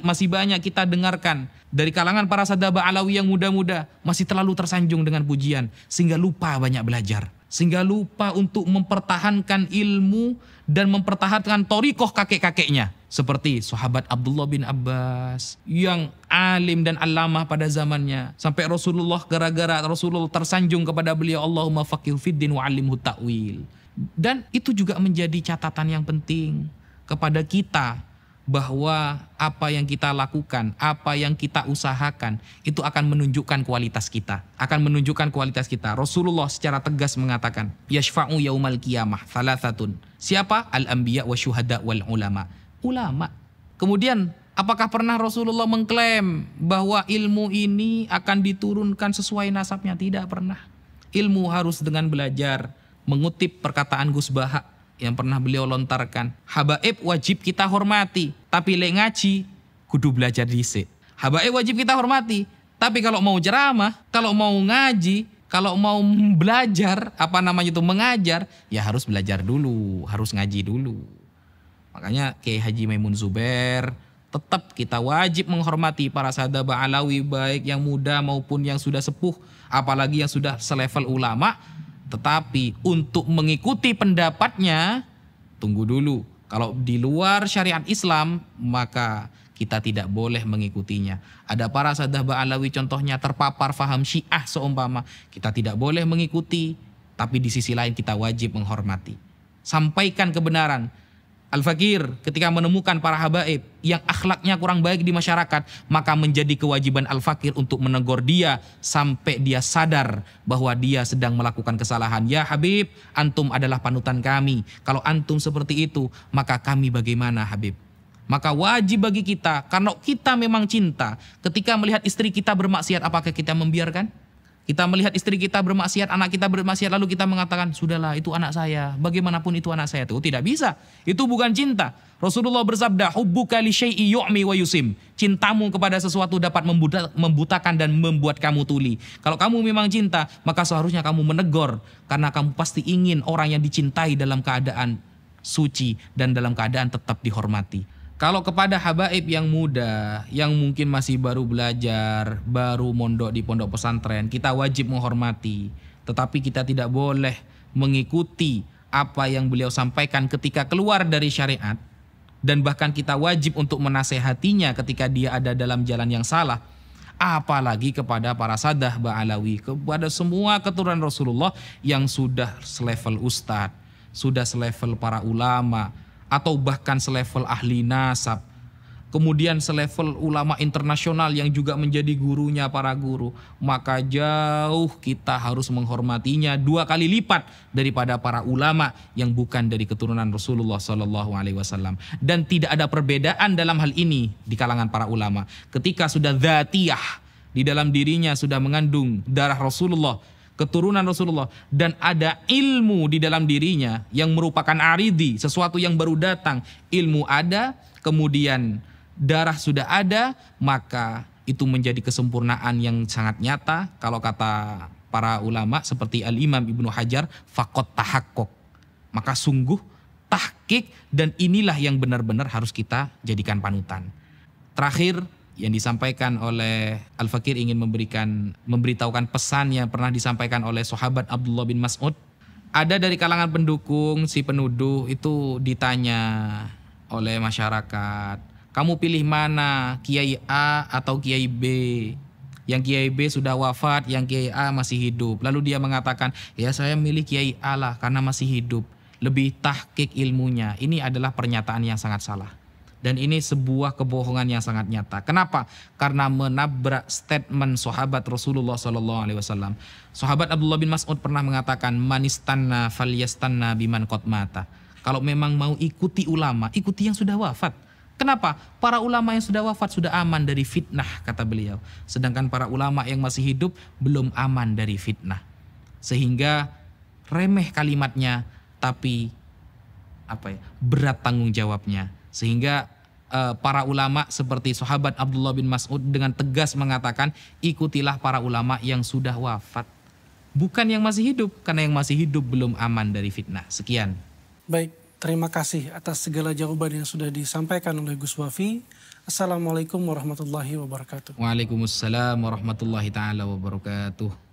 masih banyak kita dengarkan dari kalangan para Sadah Ba'alawi yang muda-muda masih terlalu tersanjung dengan pujian sehingga lupa banyak belajar, sehingga lupa untuk mempertahankan ilmu dan mempertahankan thariqah kakek-kakeknya, seperti sahabat Abdullah bin Abbas yang alim dan allamah pada zamannya, sampai Rasulullah gara-gara Rasulullah tersanjung kepada beliau, Allahumma faqihu fiddin wa 'allimhu ta'wil. Dan itu juga menjadi catatan yang penting kepada kita, bahwa apa yang kita lakukan, apa yang kita usahakan, itu akan menunjukkan kualitas kita. Akan menunjukkan kualitas kita. Rasulullah secara tegas mengatakan, yashfa'u yaumal qiyamah thalathatun. Siapa? Al-anbiya wa syuhada wal ulama. Ulama. Kemudian, apakah pernah Rasulullah mengklaim bahwa ilmu ini akan diturunkan sesuai nasabnya? Tidak pernah. Ilmu harus dengan belajar. Mengutip perkataan Gus Baha yang pernah beliau lontarkan, habaib wajib kita hormati, tapi lek ngaji kudu belajar dhisik. Habaib wajib kita hormati, tapi kalau mau ceramah, kalau mau ngaji, kalau mau belajar, mengajar, ya harus belajar dulu, harus ngaji dulu. Makanya Kiai Haji Maimun Zubair, tetap kita wajib menghormati para Sadah Ba'alawi, baik yang muda maupun yang sudah sepuh, apalagi yang sudah selevel ulama. Tetapi untuk mengikuti pendapatnya, tunggu dulu. Kalau di luar syariat Islam, maka kita tidak boleh mengikutinya. Ada para sadah Ba'alawi contohnya terpapar faham Syiah seumpama. Kita tidak boleh mengikuti, tapi di sisi lain kita wajib menghormati. Sampaikan kebenaran. Al-Fakir ketika menemukan para habaib yang akhlaknya kurang baik di masyarakat, maka menjadi kewajiban Al-Fakir untuk menegur dia sampai dia sadar bahwa dia sedang melakukan kesalahan. Ya Habib, antum adalah panutan kami. Kalau antum seperti itu, maka kami bagaimana Habib? Maka wajib bagi kita, karena kita memang cinta, ketika melihat istri kita bermaksiat, apakah kita membiarkan? Kita melihat istri kita bermaksiat, anak kita bermaksiat, lalu kita mengatakan, sudahlah itu anak saya, bagaimanapun itu anak saya. Itu tidak bisa, itu bukan cinta. Rasulullah bersabda, hubbuka li syai'i yu'mi wa yusim. Cintamu kepada sesuatu dapat membutakan dan membuat kamu tuli. Kalau kamu memang cinta, maka seharusnya kamu menegur, karena kamu pasti ingin orang yang dicintai dalam keadaan suci dan dalam keadaan tetap dihormati. Kalau kepada habaib yang muda, yang mungkin masih baru belajar, baru mondok di pondok pesantren, kita wajib menghormati. Tetapi kita tidak boleh mengikuti apa yang beliau sampaikan ketika keluar dari syariat. Dan bahkan kita wajib untuk menasehatinya ketika dia ada dalam jalan yang salah. Apalagi kepada para sadah Ba'alawi, kepada semua keturunan Rasulullah yang sudah selevel ustadz, sudah selevel para ulama, atau bahkan selevel ahli nasab, kemudian selevel ulama internasional yang juga menjadi gurunya para guru, maka jauh kita harus menghormatinya 2 kali lipat daripada para ulama yang bukan dari keturunan Rasulullah SAW. Dan tidak ada perbedaan dalam hal ini di kalangan para ulama. Ketika sudah dzatiyah, di dalam dirinya sudah mengandung darah Rasulullah, keturunan Rasulullah, dan ada ilmu di dalam dirinya yang merupakan aridi, sesuatu yang baru datang, ilmu ada, kemudian darah sudah ada, maka itu menjadi kesempurnaan yang sangat nyata. Kalau kata para ulama seperti Al-Imam Ibnu Hajar, faqat tahakkuk, maka sungguh tahqiq, dan inilah yang benar-benar harus kita jadikan panutan. Terakhir, yang disampaikan oleh Al-Fakir ingin memberitahukan pesan yang pernah disampaikan oleh sahabat Abdullah bin Mas'ud. Ada dari kalangan pendukung, si penuduh itu ditanya oleh masyarakat, kamu pilih mana, Kiai A atau Kiai B? Yang Kiai B sudah wafat, yang Kiai A masih hidup. Lalu dia mengatakan, ya saya milih Kiai A lah karena masih hidup, lebih tahqiq ilmunya. Ini adalah pernyataan yang sangat salah. Dan ini sebuah kebohongan yang sangat nyata. Kenapa? Karena menabrak statement sahabat Rasulullah SAW. Sahabat Abdullah bin Mas'ud pernah mengatakan, manistanna falyastanna biman qad mata. Kalau memang mau ikuti ulama, ikuti yang sudah wafat. Kenapa? Para ulama yang sudah wafat sudah aman dari fitnah, kata beliau. Sedangkan para ulama yang masih hidup belum aman dari fitnah. Sehingga remeh kalimatnya, tapi berat tanggung jawabnya. Sehingga para ulama seperti sahabat Abdullah bin Mas'ud dengan tegas mengatakan, ikutilah para ulama yang sudah wafat, bukan yang masih hidup, karena yang masih hidup belum aman dari fitnah. Sekian. Baik, terima kasih atas segala jawaban yang sudah disampaikan oleh Gus Wafi. Assalamualaikum warahmatullahi wabarakatuh. Waalaikumsalam warahmatullahi taala wabarakatuh.